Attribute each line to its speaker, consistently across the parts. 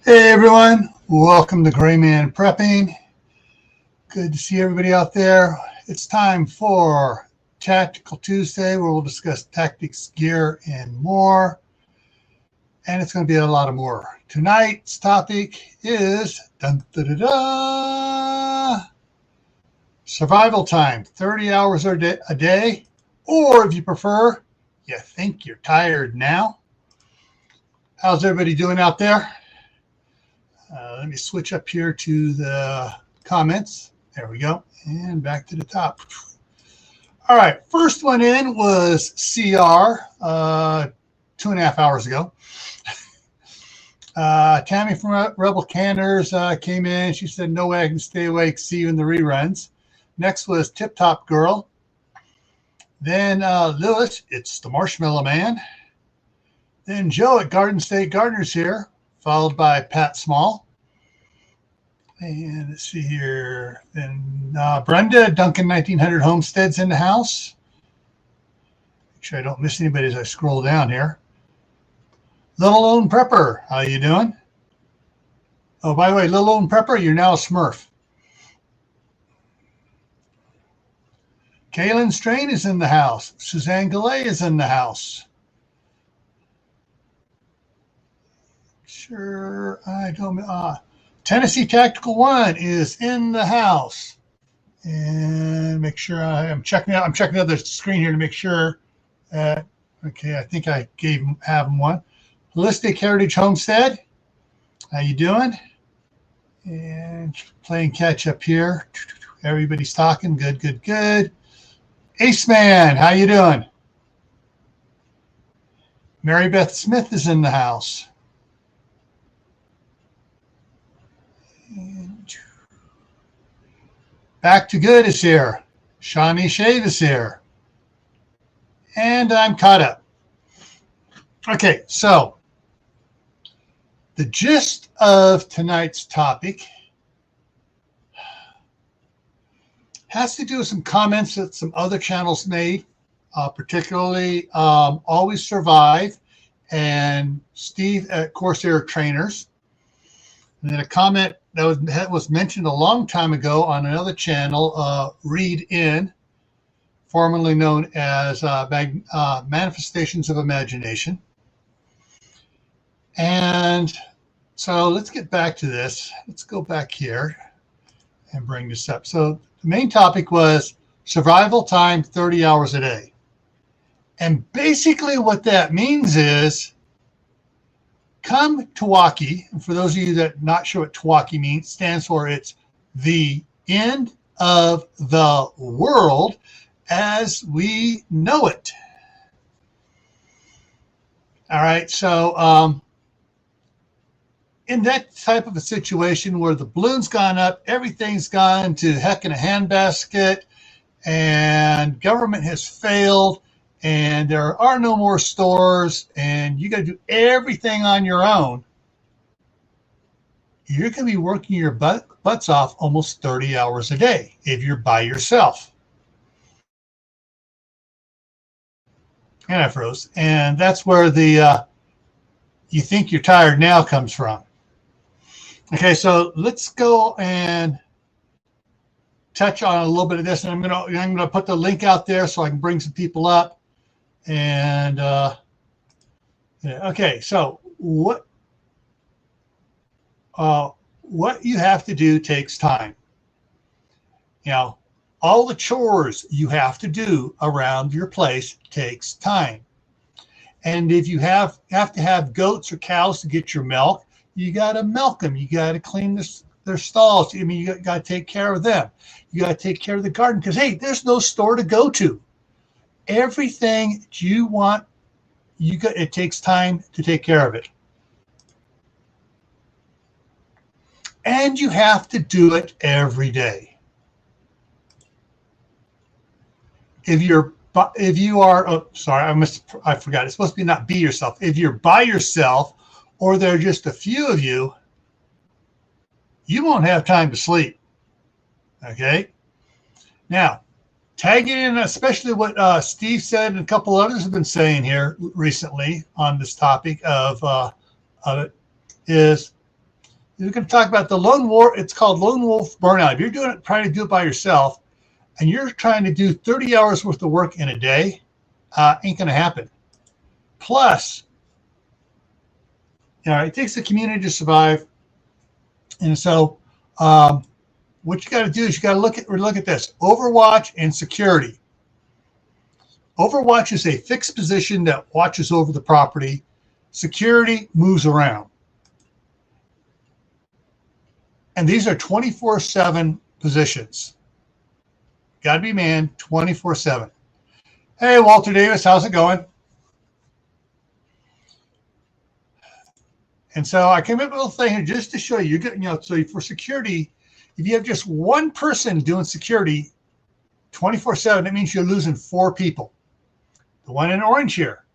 Speaker 1: Hey everyone, welcome to GrayManPrepping. Good to see everybody out there. It's time for Tactical Tuesday, where we'll discuss tactics, gear, and more. And it's going to be a lot of more. Tonight's topic is survival time, 30 hours a day, or if you prefer, you think you're tired now. How's everybody doing out there? Let me switch up here to the comments. There we go. And back to the top. All right. First one in was CR 2.5 hours ago. Tammy from Rebel Canners came in. She said, no way I can stay awake. See you in the reruns. Next was Tip Top Girl. Then Lewis, it's the Marshmallow Man. Then Joe at Garden State Gardeners here, followed by Pat Small. And let's see here. Then Brenda, Duncan 1900 Homesteads in the house. Make sure I don't miss anybody as I scroll down here. Little Lone Prepper, how you doing? Oh, by the way, Little Lone Prepper, you're now a Smurf. Kaylin Strain is in the house. Suzanne Galley is in the house. Sure, I don't. Tennessee Tactical One is in the house, and make sure I'm checking out. I'm checking out the screen here to make sure. Okay, I think I have him one. Holistic Heritage Homestead, how you doing? And playing catch up here. Everybody's talking. Good, good, good. Ace Man, how you doing? Mary Beth Smith is in the house. Back to Good is here. Shawnee Shave is here. And I'm caught up. Okay, so the gist of tonight's topic has to do with some comments that some other channels made, particularly Always Survive and Steve at Corsair Trainers. And then a comment that was mentioned a long time ago on another channel, Read In, formerly known as Manifestations of Imagination. And so let's get back to this. Let's go back here and bring this up. So the main topic was survival time, 30 hours a day. And basically what that means is, come TEOTWAWKI, and for those of you that are not sure what TEOTWAWKI means, stands for it's the end of the world as we know it. All right, so in that type of a situation where the balloon's gone up, everything's gone to heck in a handbasket, and government has failed, and there are no more stores, and you got to do everything on your own, you're going to be working your butts off almost 30 hours a day if you're by yourself. And I froze. And that's where the you think you're tired now comes from. Okay, so let's go and touch on a little bit of this, and I'm gonna put the link out there so I can bring some people up. And yeah, okay, so what you have to do takes time. You know, all the chores you have to do around your place takes time. And if you have to have goats or cows to get your milk, you got to milk them. You got to clean their stalls. I mean, you got to take care of them. You got to take care of the garden because, hey, there's no store to go to. Everything you want, it takes time to take care of it. And you have to do it every day. If you are, oh, sorry, I forgot. It's supposed to be not be yourself. If you're by yourself or there are just a few of you, you won't have time to sleep. Okay? Now, tagging in, especially what Steve said and a couple others have been saying here recently on this topic of it, is We're going to talk about the lone wolf. It's called lone wolf burnout. If you're trying to do it by yourself, and you're trying to do 30 hours worth of work in a day, ain't going to happen. Plus, it takes a community to survive. And so what you got to do is you got to look at this: Overwatch and security. Overwatch is a fixed position that watches over the property. Security moves around. And these are 24/7 positions. Got to be manned 24/7. Hey, Walter Davis, how's it going? And so I came up with a little thing here just to show you. So for security, if you have just one person doing security 24/7, that means you're losing 4 people. The one in orange here,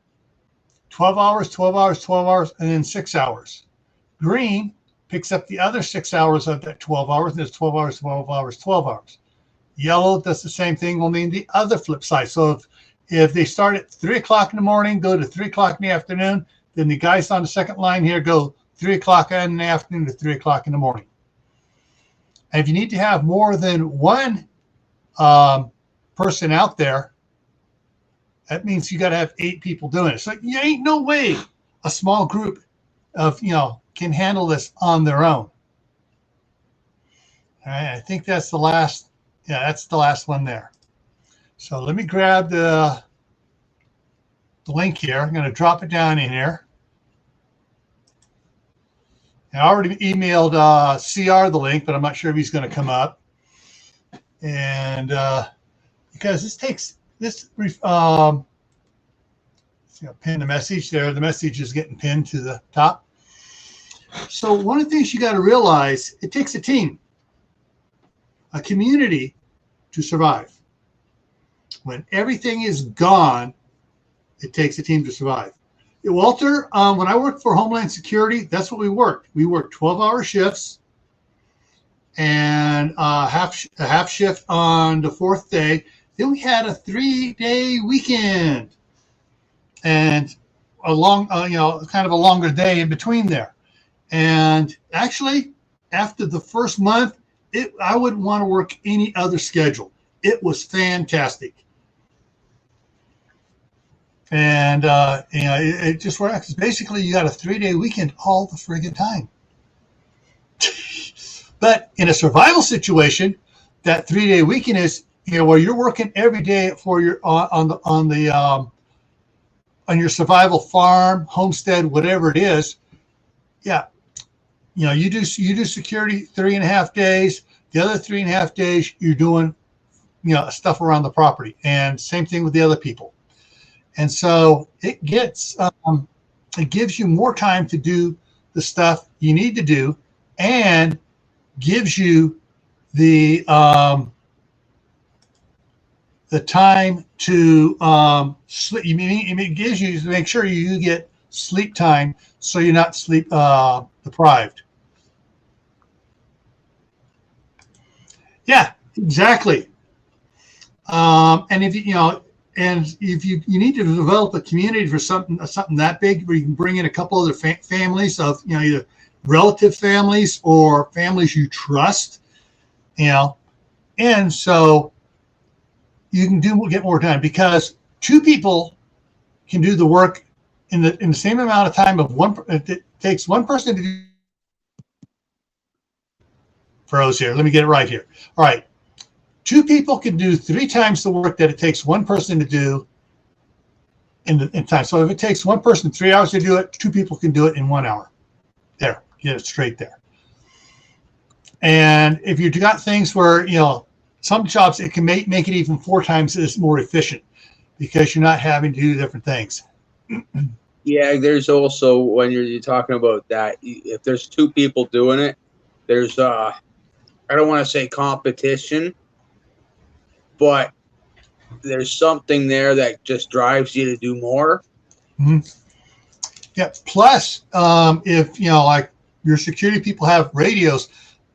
Speaker 1: 12 hours, 12 hours, 12 hours, and then 6 hours. Green picks up the other 6 hours of that 12 hours, and there's 12 hours, 12 hours, 12 hours. Yellow does the same thing, will mean the other flip side. So if they start at 3 o'clock in the morning, go to 3 o'clock in the afternoon, then the guys on the second line here go 3 o'clock in the afternoon to 3 o'clock in the morning. And if you need to have more than one person out there, that means you got to have 8 people doing it. So you ain't no way a small group of, can handle this on their own. All right, I think that's the last. Yeah, that's the last one there. So let me grab the link here. I'm going to drop it down in here. I already emailed CR the link, but I'm not sure if he's going to come up. And because this takes this, pin the message there. The message is getting pinned to the top. So one of the things you got to realize, it takes a team, a community to survive. When everything is gone, it takes a team to survive. Walter, when I worked for Homeland Security, that's what we worked. We worked 12-hour shifts and a half shift on the 4th day. Then we had a 3-day weekend and a long, kind of a longer day in between there. And actually, after the first month, I wouldn't want to work any other schedule. It was fantastic. And, it just works. Basically, you got a 3-day weekend all the friggin' time. But in a survival situation, that 3-day weekend is, where you're working every day for your on your survival farm, homestead, whatever it is. Yeah, you do security 3.5 days. The other 3.5 days you're doing, stuff around the property, and same thing with the other people. And so it gives you more time to do the stuff you need to do, and gives you the time to sleep. It gives you to make sure you get sleep time, so you're not sleep deprived. Yeah, exactly. And if if you need to develop a community for something that big, where you can bring in a couple other families of, either relative families or families you trust, and so you can get more time, because 2 people can do the work in the same amount of time of one. It takes one person to do. Froze here. Let me get it right here. All right. 2 people can do 3 times the work that it takes one person to do in time. So if it takes one person 3 hours to do it, 2 people can do it in 1 hour. There, get it straight there. And if you've got things where, some jobs, it can make it even 4 times as more efficient, because you're not having to do different things.
Speaker 2: Yeah, there's also, when you're talking about that, if there's 2 people doing it, there's, I don't want to say competition, but there's something there that just drives you to do more.
Speaker 1: Mm-hmm. Yeah. Plus, if, like your security people have radios,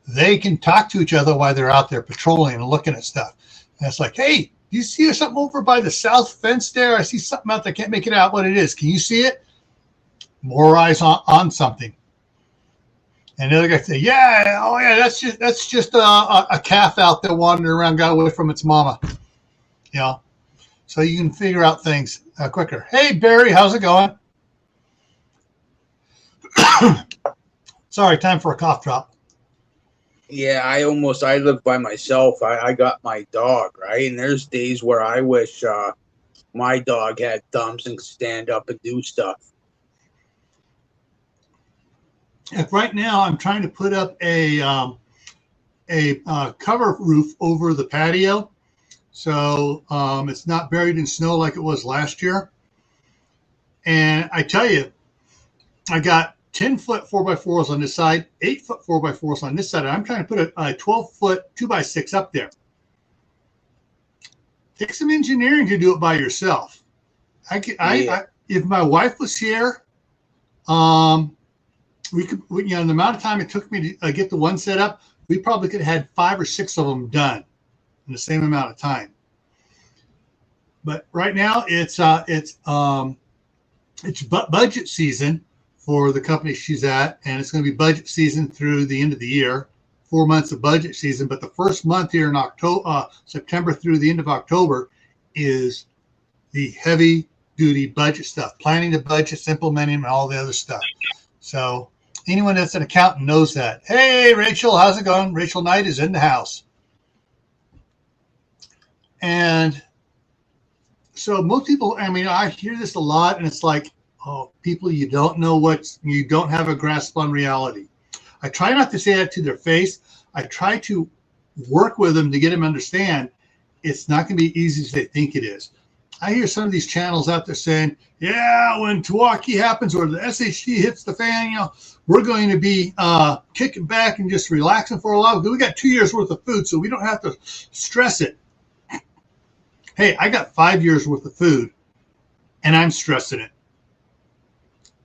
Speaker 1: they can talk to each other while they're out there patrolling and looking at stuff. And it's like, hey, do you see something over by the south fence there? I see something out there. Can't make it out what it is. Can you see it? More eyes on something. And the other guy said, "Yeah, oh yeah, that's just a calf out there wandering around, got away from its mama." You know, so you can figure out things quicker. Hey Barry, how's it going? Sorry, time for a cough drop.
Speaker 2: Yeah, I live by myself. I got my dog, right? And there's days where I wish my dog had thumbs and could stand up and do stuff.
Speaker 1: Like right now, I'm trying to put up a cover roof over the patio, so it's not buried in snow like it was last year. And I tell you, I got 10-foot 4x4s on this side, 8-foot 4x4s on this side. And I'm trying to put a 12-foot 2x6 up there. Take some engineering to do it by yourself. If my wife was here, we could, you know, the amount of time it took me to get the one set up, we probably could have had 5 or 6 of them done in the same amount of time. But right now it's budget season for the company she's at, and it's going to be budget season through the end of the year. 4 months of budget season, but the first month here in October, September through the end of October, is the heavy duty budget stuff, planning the budgets, implementing, and all the other stuff. So anyone that's an accountant knows that. Hey, Rachel, how's it going? Rachel Knight is in the house. And so most people, I mean, I hear this a lot, and it's like, oh, people, you don't have a grasp on reality. I try not to say that to their face. I try to work with them to get them to understand it's not going to be easy as they think it is. I hear some of these channels out there saying, yeah, when TEOTWAWKI happens or the SHT hits the fan, you know, we're going to be kicking back and just relaxing for a while. We got 2 years worth of food, so we don't have to stress it. Hey, I got 5 years worth of food, and I'm stressing it.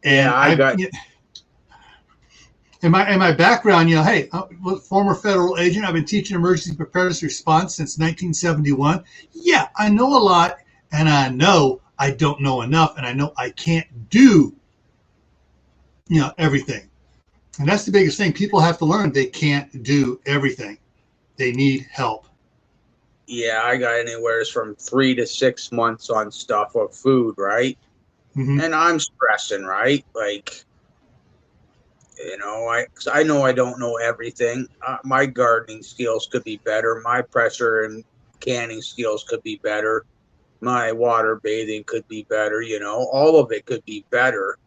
Speaker 1: And in my background, you know, hey, I'm a former federal agent. I've been teaching emergency preparedness response since 1971. Yeah, I know a lot, and I know I don't know enough, and I know I can't do, you know, everything. And that's the biggest thing. People have to learn they can't do everything. They need help.
Speaker 2: Yeah, I got anywhere from 3 to 6 months on stuff of food, right? Mm-hmm. And I'm stressing, right? Like, you know, 'cause I know I don't know everything. My gardening skills could be better. My pressure and canning skills could be better. My water bathing could be better. You know, all of it could be better.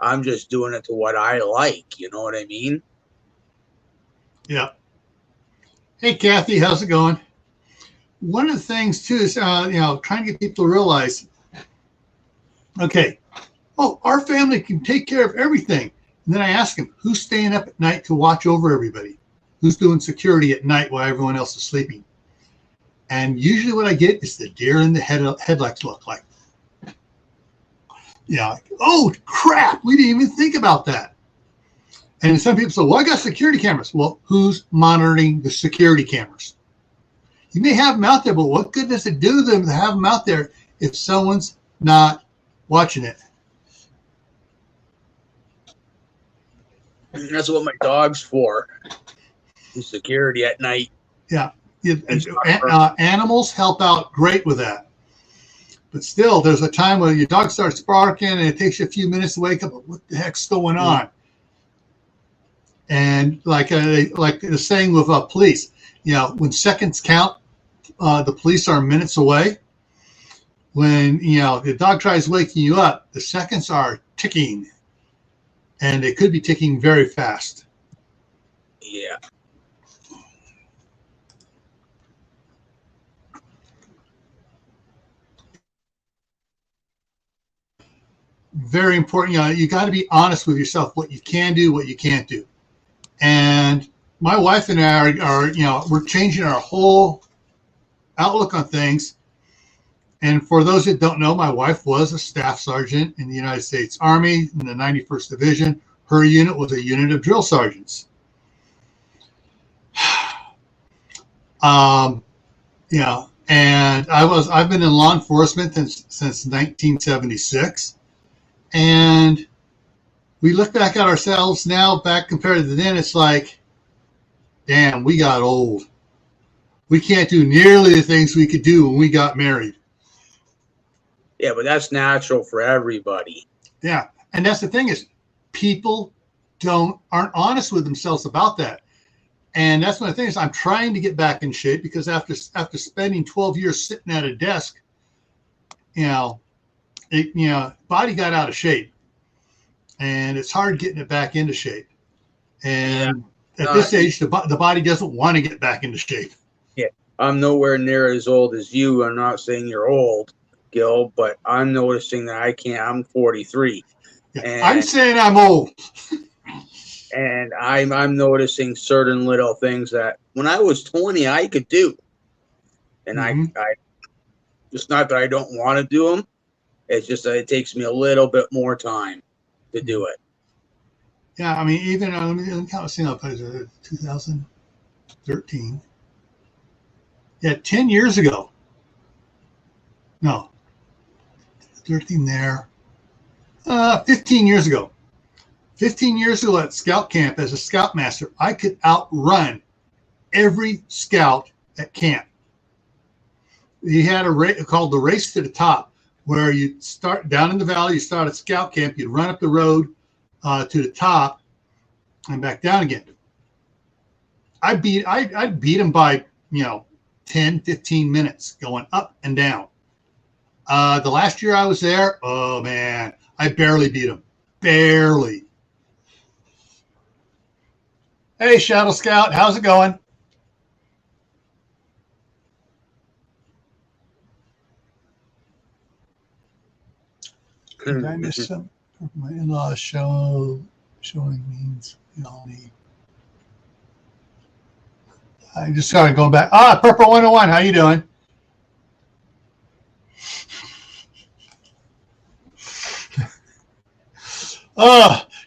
Speaker 2: I'm just doing it to what I like. You know what I mean?
Speaker 1: Yeah. Hey, Kathy, how's it going? One of the things too is, you know, trying to get people to realize, okay, oh, our family can take care of everything. And then I ask them, who's staying up at night to watch over everybody? Who's doing security at night while everyone else is sleeping? And usually what I get is the deer in the headlights look like. Yeah, like, oh, crap, we didn't even think about that. And some people say, well, I got security cameras. Well, who's monitoring the security cameras? You may have them out there, but what good does it do them to have them out there if someone's not watching it?
Speaker 2: That's what my dog's for. Security at night.
Speaker 1: Yeah. Animals help out great with that. But still, there's a time when your dog starts barking and it takes you a few minutes to wake up. What the heck's going on? And like the saying with police, you know, when seconds count, the police are minutes away. When, you know, the dog tries waking you up, the seconds are ticking. And they could be ticking very fast.
Speaker 2: Yeah.
Speaker 1: Very important. You know, you got to be honest with yourself, what you can do, what you can't do. And my wife and I are, you know, we're changing our whole outlook on things. And for those that don't know, my wife was a staff sergeant in the United States Army in the 91st Division. Her unit was a unit of drill sergeants. You know, and I've been in law enforcement since 1976. And we look back at ourselves now, back compared to then, it's like, damn, we got old. We can't do nearly the things we could do when we got married.
Speaker 2: Yeah, but that's natural for everybody.
Speaker 1: Yeah, and that's the thing is, people aren't honest with themselves about that. And that's one of the things. I'm trying to get back in shape because after spending 12 years sitting at a desk, body got out of shape, and it's hard getting it back into shape. And at this age, the body doesn't want to get back into shape.
Speaker 2: Yeah, I'm nowhere near as old as you. I'm not saying you're old, Gil, but I'm noticing that I can't. I'm 43.
Speaker 1: Yeah, I'm saying I'm old.
Speaker 2: And I'm noticing certain little things that when I was 20 I could do, and I it's not that I don't want to do them. It's just that it takes me a little bit more time to do it.
Speaker 1: Yeah, I mean, even let me count. See, 2013. Yeah, 10 years ago. No, 13 there. 15 years ago. 15 years ago at scout camp as a scoutmaster, I could outrun every scout at camp. He had a race called the Race to the Top, where you start down in the valley, you start at scout camp, you'd run up the road to the top and back down again. I'd beat him by 10, 15 minutes going up and down. The last year I was there, oh man, I barely beat him. Barely. Hey, Shadow Scout, how's it going? Did I miss some? My in-laws showing means you all need. I just started going back. Purple 101, how you doing?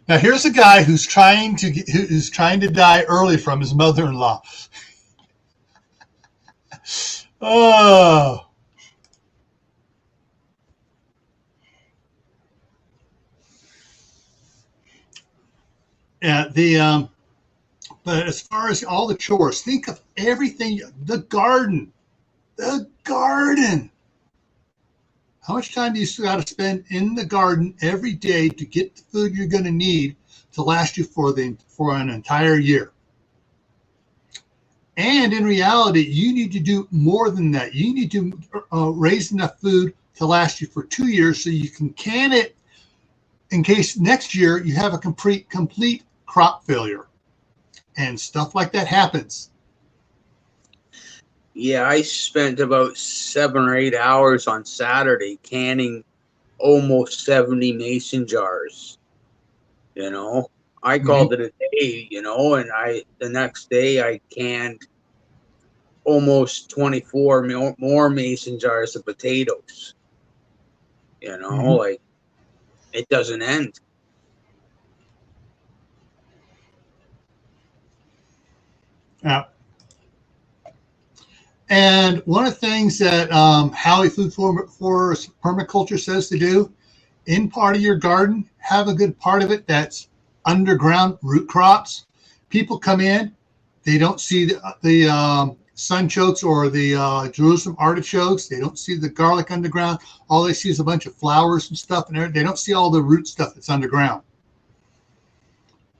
Speaker 1: Now here's a guy who's trying to die early from his mother-in-law. Oh. Yeah, but as far as all the chores, think of everything. The garden. How much time do you got to spend in the garden every day to get the food you're going to need to last you for an entire year? And in reality, you need to do more than that. You need to raise enough food to last you for 2 years so you can can it in case next year you have a complete crop failure. And stuff like that happens.
Speaker 2: Yeah, I spent about 7 or 8 hours on Saturday canning almost 70 mason jars. I called it a day, and the next day I canned almost 24 more mason jars of potatoes. Like it doesn't end.
Speaker 1: Yeah. And one of the things that Howie Food Forest Permaculture says to do, in part of your garden, have a good part of it that's underground root crops. People come in, they don't see the sunchokes or the Jerusalem artichokes. They don't see the garlic underground. All they see is a bunch of flowers and stuff, and they don't see all the root stuff that's underground.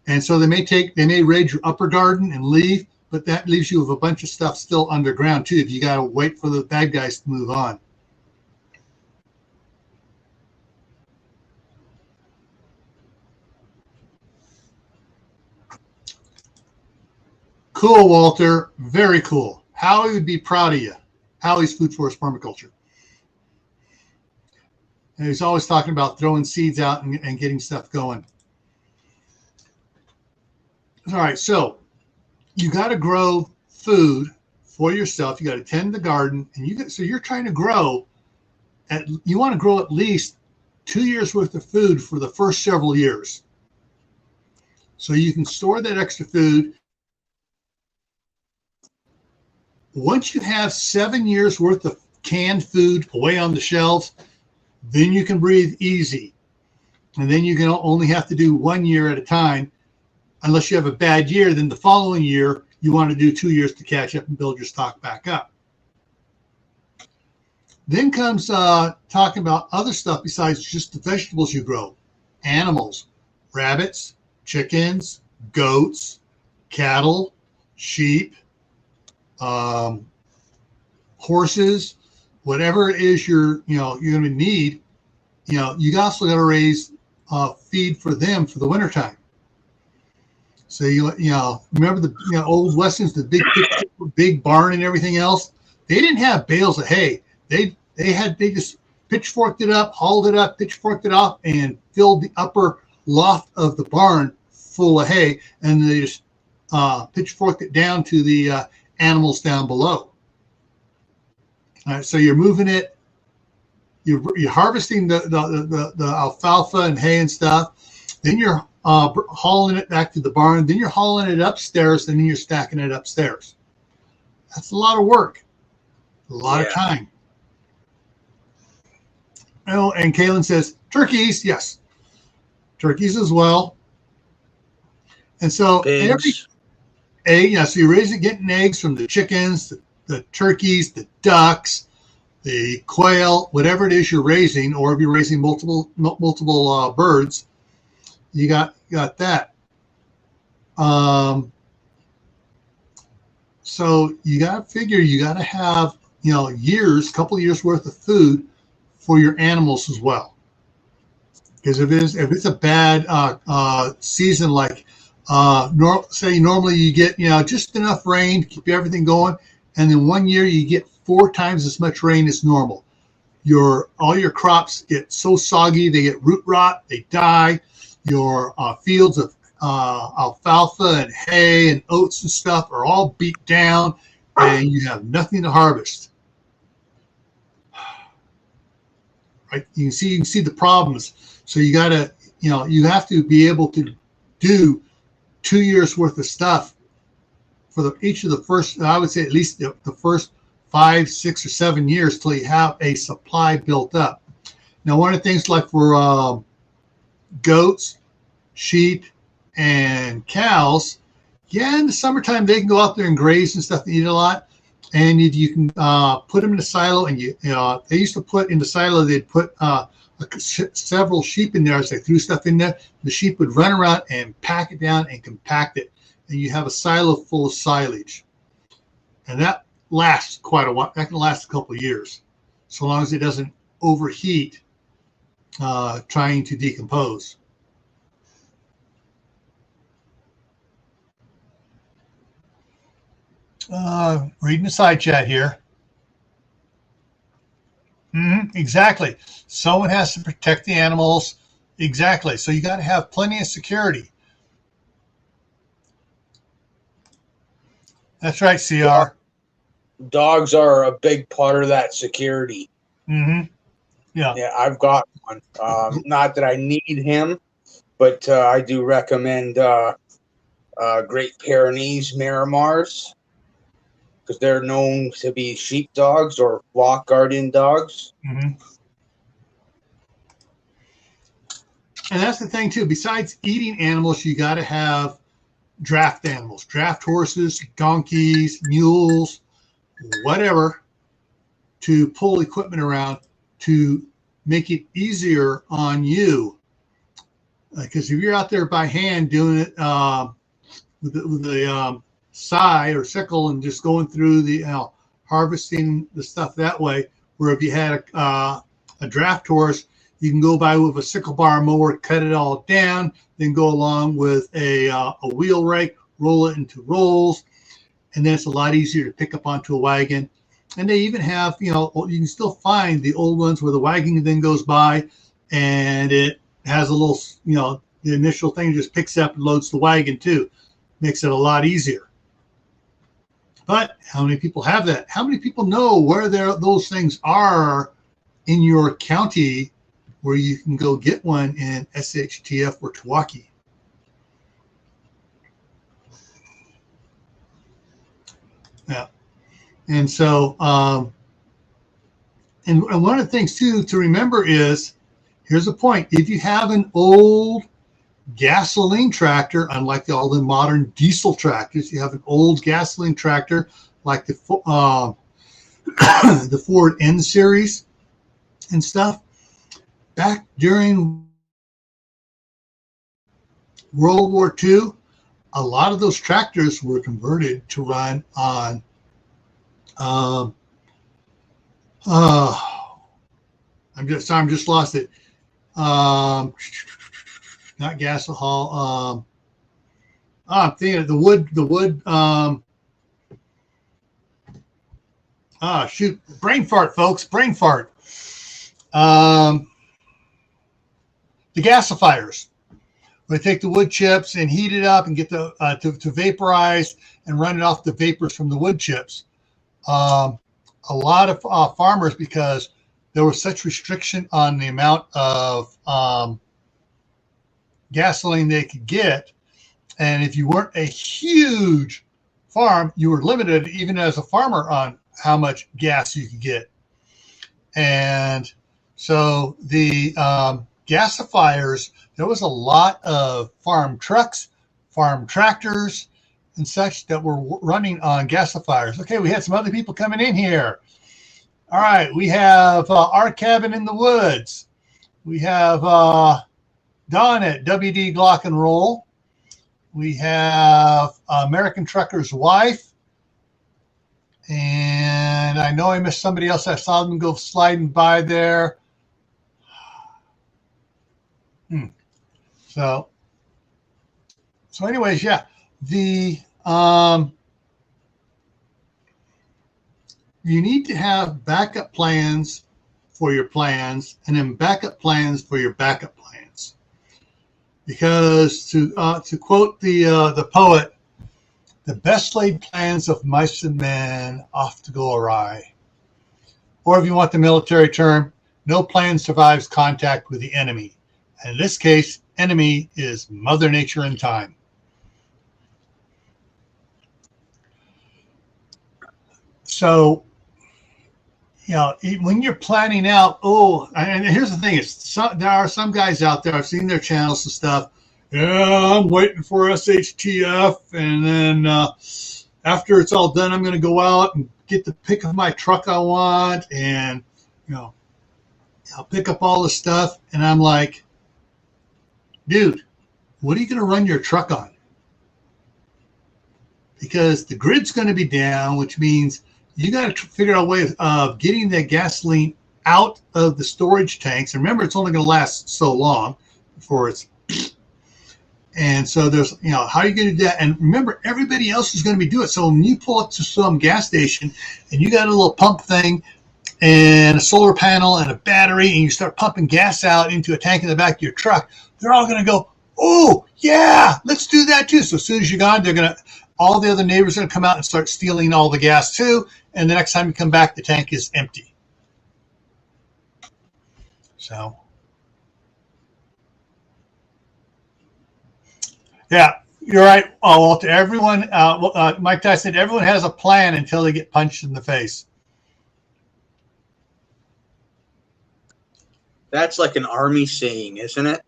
Speaker 1: And so they may raid your upper garden and leave, but that leaves you with a bunch of stuff still underground too, if you got to wait for the bad guys to move on. Cool, Walter. Very cool. Howie would be proud of you. Howie's Food Forest Permaculture. And he's always talking about throwing seeds out and getting stuff going. All right, so you got to grow food for yourself. You got to tend the garden, and so you're trying to grow. You want to grow at least 2 years worth of food for the first several years, so you can store that extra food. Once you have 7 years worth of canned food away on the shelves, then you can breathe easy. And then you can only have to do 1 year at a time. Unless you have a bad year, then the following year, you want to do 2 years to catch up and build your stock back up. Then comes talking about other stuff besides just the vegetables you grow. Animals, rabbits, chickens, goats, cattle, sheep, horses, whatever it is you're going to need. You also got to raise feed for them for the wintertime. So remember the old westerns, the big barn and everything else. They didn't have bales of hay. They just pitchforked it up, hauled it up, pitchforked it off, and filled the upper loft of the barn full of hay, and they just pitchforked it down to the animals down below. All right, so you're moving it. You're harvesting the alfalfa and hay and stuff. Then you're hauling it back to the barn. Then you're hauling it upstairs, and then you're stacking it upstairs. That's a lot of work, a lot of time. Oh, and Kaylin says turkeys, yes, turkeys as well. And so so you're raising, getting eggs from the chickens, the turkeys, the ducks, the quail, whatever it is you're raising, or if you're raising multiple birds, you got that. So you got to figure you got to have couple years worth of food for your animals as well. Because if it's a bad season, like say normally you get just enough rain to keep everything going, and then 1 year you get 4 times as much rain as normal. All your crops get so soggy, they get root rot, they die. Your fields of alfalfa and hay and oats and stuff are all beat down, and you have nothing to harvest. Right? You can see the problems. So you gotta, you have to be able to do 2 years worth of stuff for each of the first, I would say at least the first 5, 6, or 7 years till you have a supply built up. Now, one of the things like for goats, sheep, and cows, in the summertime they can go out there and graze and stuff and eat a lot. And you can put them in a silo, and they used to put in the silo, they'd put several sheep in there. As they threw stuff in there, the sheep would run around and pack it down and compact it, and you have a silo full of silage, and that lasts quite a while. That can last a couple of years, so long as it doesn't overheat trying to decompose. Reading the side chat here. Exactly. Someone has to protect the animals. Exactly. So you got to have plenty of security. That's right, CR.
Speaker 2: Dogs are a big part of that security.
Speaker 1: Yeah.
Speaker 2: Yeah, I've got one. Not that I need him, but I do recommend Great Pyrenees Miramars, because they're known to be sheep dogs or flock guardian dogs.
Speaker 1: And that's the thing too. Besides eating animals, you got to have draft animals, draft horses, donkeys, mules, whatever, to pull equipment around to make it easier on you. Because if you're out there by hand doing it with the scythe or sickle and just going through the harvesting the stuff that way, where if you had a draft horse, you can go by with a sickle bar mower, cut it all down, then go along with a wheel rake, roll it into rolls, and then it's a lot easier to pick up onto a wagon. And they even have, you can still find the old ones where the wagon then goes by and it has a little, the initial thing just picks up and loads the wagon too. Makes it a lot easier. But how many people have that? How many people know where those things are in your county where you can go get one in SHTF or TEOTWAWKI? Yeah. And so, and one of the things too to remember is here's the point. If you have an old gasoline tractor, unlike all the modern diesel tractors, you have an old gasoline tractor like the the Ford N series and stuff. Back during World War II, a lot of those tractors were converted to run on I'm just lost it. Not gasohol. I'm thinking of the wood. Shoot, brain fart, folks, brain fart. The gasifiers. We take the wood chips and heat it up and get the to vaporize and run it off the vapors from the wood chips. A lot of farmers, because there was such restriction on the amount of gasoline they could get, and if you weren't a huge farm, you were limited even as a farmer on how much gas you could get. And so the gasifiers, there was a lot of farm trucks, farm tractors, and such that were running on gasifiers. Okay, we had some other people coming in here. All right, we have Our Cabin in the Woods. We have Don at WD Glock and Roll. We have American Trucker's Wife. And I know I missed somebody else. I saw them go sliding by there. So anyways, yeah, the you need to have backup plans for your plans, and then backup plans for your backup plans. Because to quote the poet, the best laid plans of mice and men oft go awry. Or if you want the military term, no plan survives contact with the enemy. And in this case, enemy is Mother Nature and time. So, you know, when you're planning out, and here's the thing, there are some guys out there, I've seen their channels and stuff. Yeah, I'm waiting for SHTF, and then after it's all done, I'm going to go out and get the pick of my truck I want, and I'll pick up all the stuff. And I'm like, dude, what are you going to run your truck on? Because the grid's going to be down, which means you got to figure out a way of getting that gasoline out of the storage tanks. And remember, it's only going to last so long before it's. And so there's, how are you going to do that? And remember, everybody else is going to be doing it. So when you pull up to some gas station and you got a little pump thing and a solar panel and a battery, and you start pumping gas out into a tank in the back of your truck, they're all going to go, oh, yeah, let's do that too. So as soon as you're gone, all the other neighbors are going to come out and start stealing all the gas too. And the next time you come back, the tank is empty. So, yeah, you're right, Walter. Everyone, Mike Tyson said, everyone has a plan until they get punched in the face.
Speaker 2: That's like an army saying, isn't it?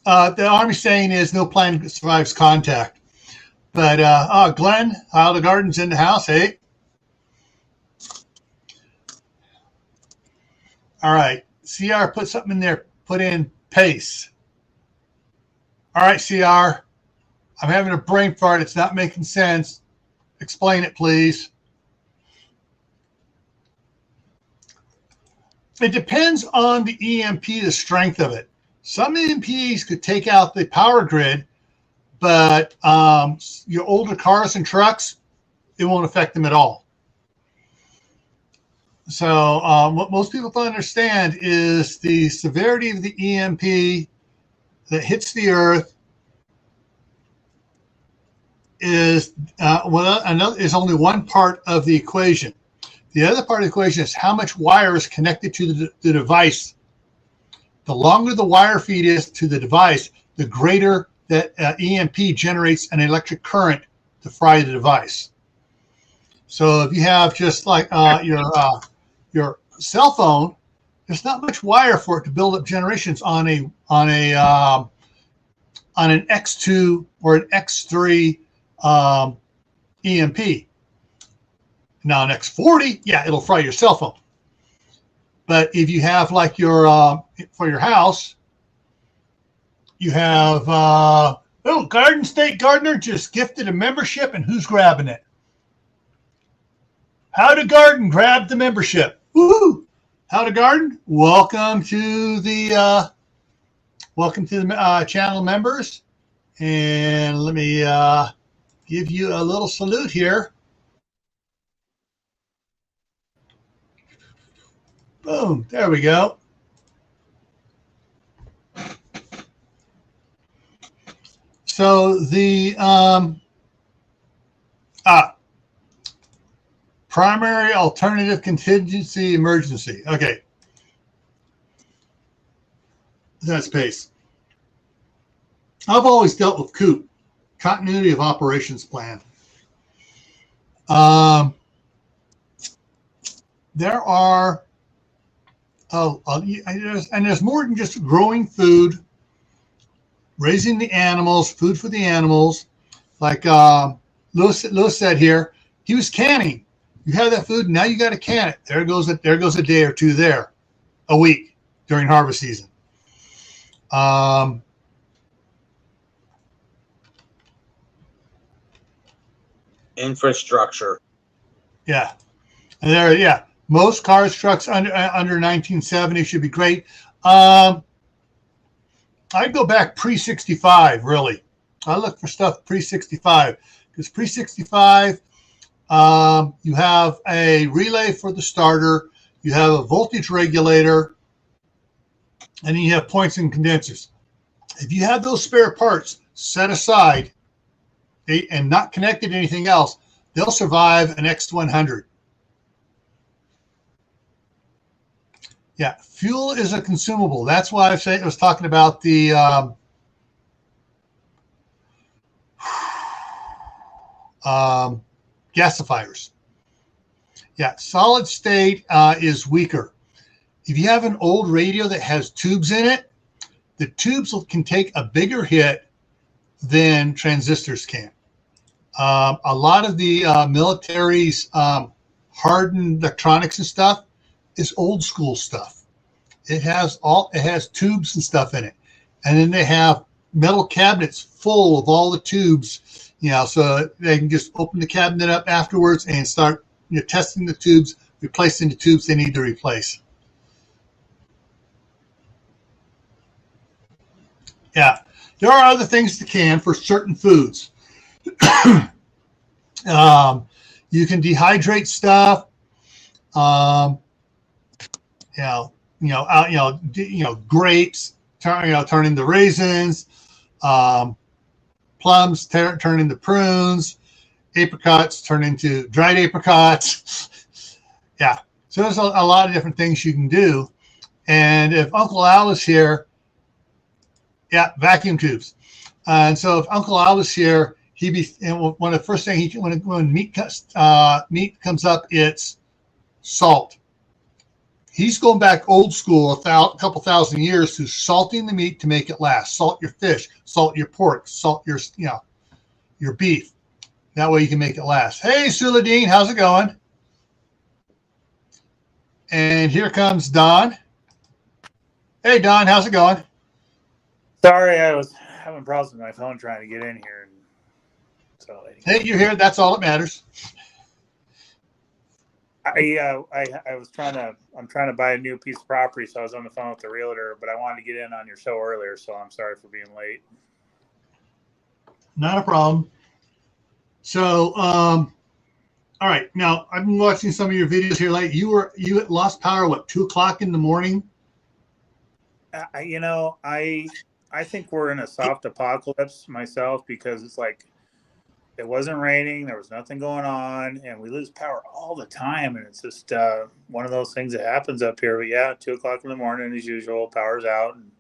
Speaker 1: The army saying is no plan survives contact. But Glenn, Isle of Gardens in the house, hey. All right, CR put something in there. Put in pace. All right, CR, I'm having a brain fart. It's not making sense. Explain it, please. It depends on the EMP, the strength of it. Some EMPs could take out the power grid, but your older cars and trucks, it won't affect them at all. So what most people don't understand is the severity of the EMP that hits the earth is is only one part of the equation. The other part of the equation is how much wire is connected to the device. The longer the wire feed is to the device, the greater that EMP generates an electric current to fry the device. So if you have just like your cell phone, there's not much wire for it to build up generations on an X2 or an X3 EMP. Now an X40, yeah, it'll fry your cell phone. But if you have like your for your house, you have Garden State Gardener just gifted a membership, and who's grabbing it? How to Garden grabbed the membership. Woohoo! How to Garden, welcome to the channel members, and let me give you a little salute here. Boom! There we go. So the primary alternative contingency emergency. Okay. That's pace. I've always dealt with COOP, continuity of operations plan. There are, and there's more than just growing food, raising the animals, food for the animals. Like Lewis said here, he was canning. You have that food, now you got to can it. There goes a day or two there, a week during harvest season.
Speaker 2: Infrastructure.
Speaker 1: Yeah, and there. Yeah, most cars, trucks under 1970 should be great. I'd go back pre-65. Really, I look for stuff pre-65 because pre-65. You have a relay for the starter, you have a voltage regulator, and then you have points and condensers. If you have those spare parts set aside and not connected to anything else, they'll survive an X100. Yeah, fuel is a consumable. That's why I was talking about the gasifiers. Yeah, solid state is weaker. If you have an old radio that has tubes in it, the tubes can take a bigger hit than transistors can. A lot of the military's hardened electronics and stuff is old school stuff. It has tubes and stuff in it, and then they have metal cabinets full of all the tubes. So they can just open the cabinet up afterwards and start testing the tubes, replacing the tubes they need to replace. Yeah, there are other things to can for certain foods. You can dehydrate stuff. Grapes turn into raisins. Plums turn into prunes. Apricots turn into dried apricots. Yeah, so there's a lot of different things you can do. And if Uncle Al is here, yeah, vacuum tubes. And so if Uncle Al was here, one of the first things when meat comes up, it's salt. He's going back old school, a couple thousand years, to salting the meat to make it last. Salt your fish, salt your pork, salt your beef. That way you can make it last. Hey, Suladine, how's it going? And here comes Don. Hey, Don, how's it going?
Speaker 3: Sorry, I was having problems with my phone trying to get in here.
Speaker 1: Hey, you're here. That's all that matters.
Speaker 3: I'm trying to buy a new piece of property, so I was on the phone with the realtor, but I wanted to get in on your show earlier, so I'm sorry for being late.
Speaker 1: Not a problem. So, all right. Now, I've been watching some of your videos here. Like you lost power, 2:00 in the morning?
Speaker 3: I think we're in a soft apocalypse myself, because it's like it wasn't raining, there was nothing going on, and we lose power all the time, and it's just one of those things that happens up here. But yeah, 2:00 in the morning as usual, power's out, and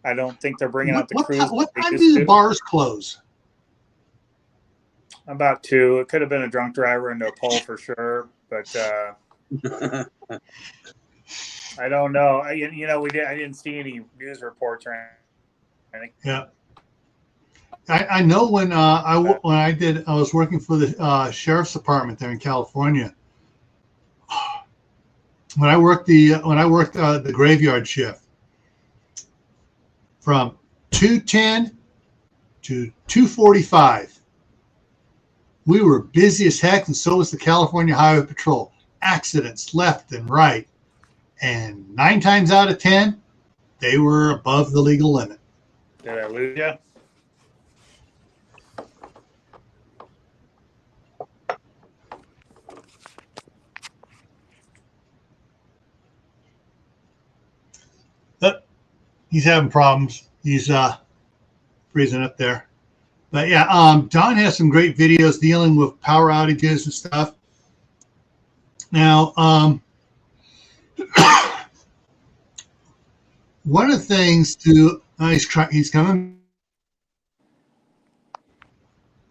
Speaker 3: I don't think they're bringing out the crews.
Speaker 1: What time do the bars close?
Speaker 3: About 2. It could have been a drunk driver into a pole for sure, but I don't know. I didn't see any news reports or anything.
Speaker 1: Yeah. I know when I was working for the sheriff's department there in California. When I worked the graveyard shift from 2:10 to 2:45, we were busy as heck, and so was the California Highway Patrol. Accidents left and right, and 9 times out of 10, they were above the legal limit.
Speaker 3: Did I lose you?
Speaker 1: But he's having problems. He's freezing up there. But yeah, Don has some great videos dealing with power outages and stuff. Now, one of the things to he's coming.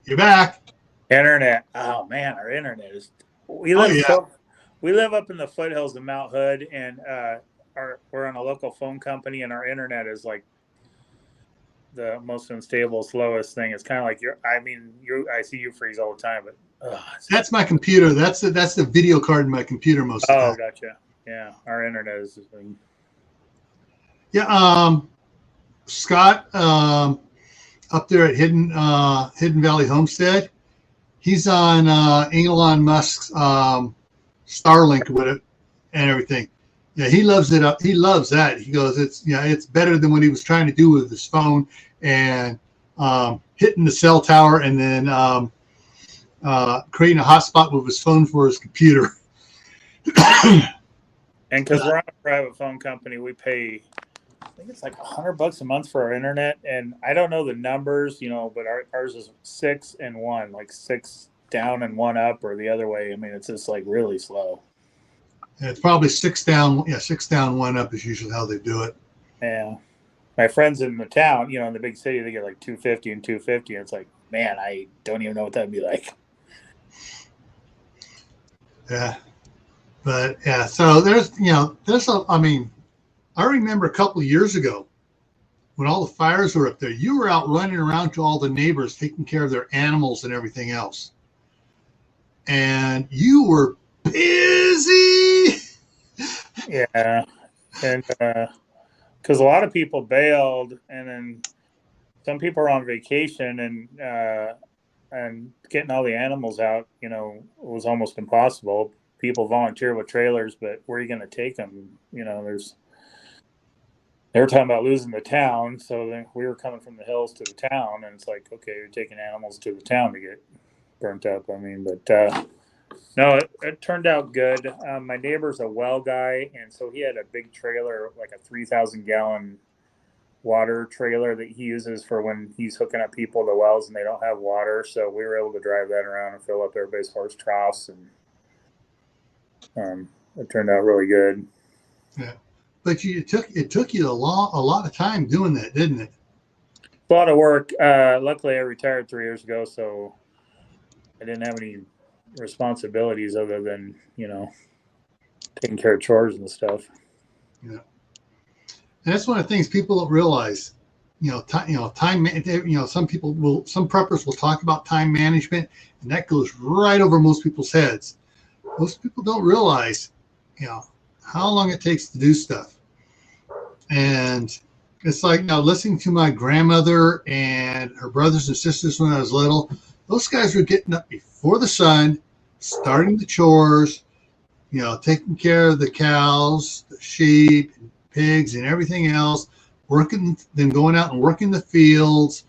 Speaker 1: You're back.
Speaker 3: Internet. Oh man, our internet is. We live up in the foothills of Mount Hood, and we're on a local phone company, and our internet is like the most unstable, slowest thing. It's kind of like I see you freeze all the time, but
Speaker 1: that's my computer. That's the video card in my computer most of the time.
Speaker 3: Oh, gotcha. Yeah, our internet is.
Speaker 1: Yeah, Scott up there at Hidden Valley Homestead. He's on Elon Musk's Starlink with it and everything. Yeah, he loves it up. He loves that. He goes, it's better than what he was trying to do with his phone and hitting the cell tower and then creating a hotspot with his phone for his computer.
Speaker 3: And because we're on a private phone company, we pay, I think it's like $100 a month for our internet. And I don't know the numbers, but ours is 6 and 1, like 6 down and 1 up, or the other way. I mean, it's just like really slow.
Speaker 1: Yeah, it's probably 6 down. Yeah, 6 down, 1 up is usually how they do it.
Speaker 3: Yeah. My friends in the town, in the big city, they get like 250 and 250. And it's like, man, I don't even know what that'd be like.
Speaker 1: Yeah. But yeah, so I remember a couple of years ago when all the fires were up there, you were out running around to all the neighbors, taking care of their animals and everything else. And you were busy.
Speaker 3: Yeah. And because a lot of people bailed, and then some people are on vacation, and getting all the animals out, was almost impossible. People volunteer with trailers, but where are you going to take them? They were talking about losing the town. So then we were coming from the hills to the town, and it's like, okay, you're taking animals to the town to get burnt up. I mean, but no, it turned out good. My neighbor's a well guy, and so he had a big trailer, like a 3,000-gallon water trailer that he uses for when he's hooking up people to wells and they don't have water. So we were able to drive that around and fill up everybody's horse troughs, and it turned out really good.
Speaker 1: Yeah, but it took you a lot of time doing that, didn't it?
Speaker 3: A lot of work. Luckily, I retired 3 years ago, so I didn't have any responsibilities other than taking care of chores and stuff.
Speaker 1: Yeah, and that's one of the things people don't realize. Time. Some preppers will talk about time management, and that goes right over most people's heads. Most people don't realize, how long it takes to do stuff. And it's like listening to my grandmother and her brothers and sisters when I was little. Those guys were getting up before the sun, starting the chores, taking care of the cows, the sheep, and pigs, and everything else, then going out and working the fields.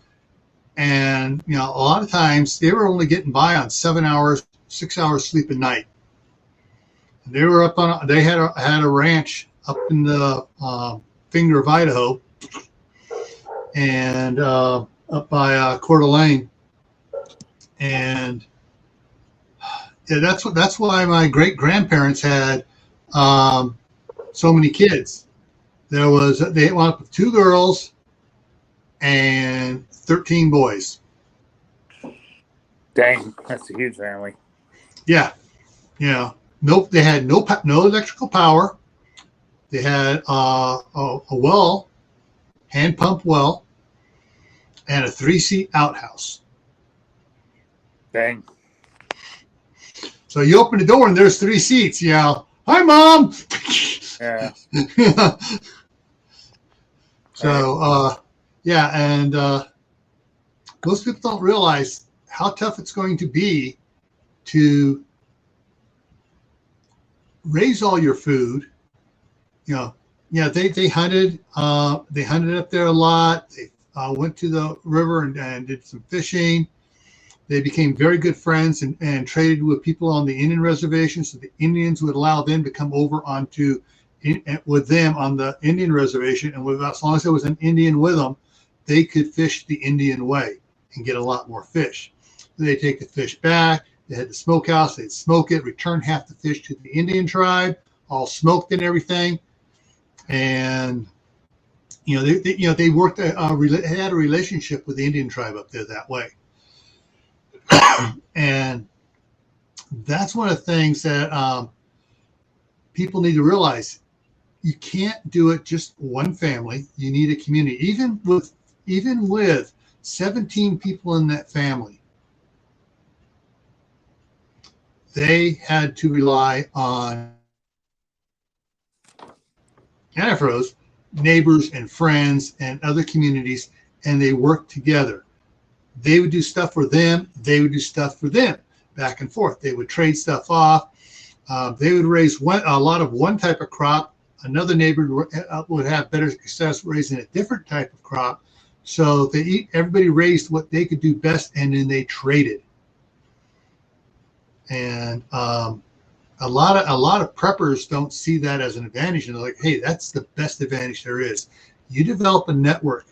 Speaker 1: And, a lot of times they were only getting by on 7 hours, 6 hours sleep a night. They were they had a ranch up in the Finger of Idaho and up by Coeur d'Alene. And yeah, that's why my great grandparents had so many kids. They wound up with 2 girls and 13 boys.
Speaker 3: Dang, that's a huge family.
Speaker 1: Yeah, nope. They had no electrical power. They had a well, hand pump well, and a 3-seat outhouse.
Speaker 3: Dang.
Speaker 1: So you open the door and there's 3 seats. You know, hi, Mom.
Speaker 3: Yeah.
Speaker 1: So, yeah, and most people don't realize how tough it's going to be to raise all your food. You know, yeah, they hunted up there a lot. They went to the river and did some fishing. They became very good friends and traded with people on the Indian reservation. So the Indians would allow them to come over with them on the Indian reservation. And as long as there was an Indian with them, they could fish the Indian way and get a lot more fish. So they take the fish back. They had the smokehouse. They'd smoke it, return half the fish to the Indian tribe, all smoked and everything. And they worked. Had a relationship with the Indian tribe up there that way. And that's one of the things that people need to realize. You can't do it just one family. You need a community. Even with 17 people in that family, they had to rely on Anafros, neighbors and friends and other communities, and they worked together. They would do stuff for them. They would do stuff for them, back and forth. They would trade stuff off. They would raise a lot of one type of crop. Another neighbor would have better success raising a different type of crop. So everybody raised what they could do best, and then they traded. And a lot of preppers don't see that as an advantage, and they're like, "Hey, that's the best advantage there is." You develop a network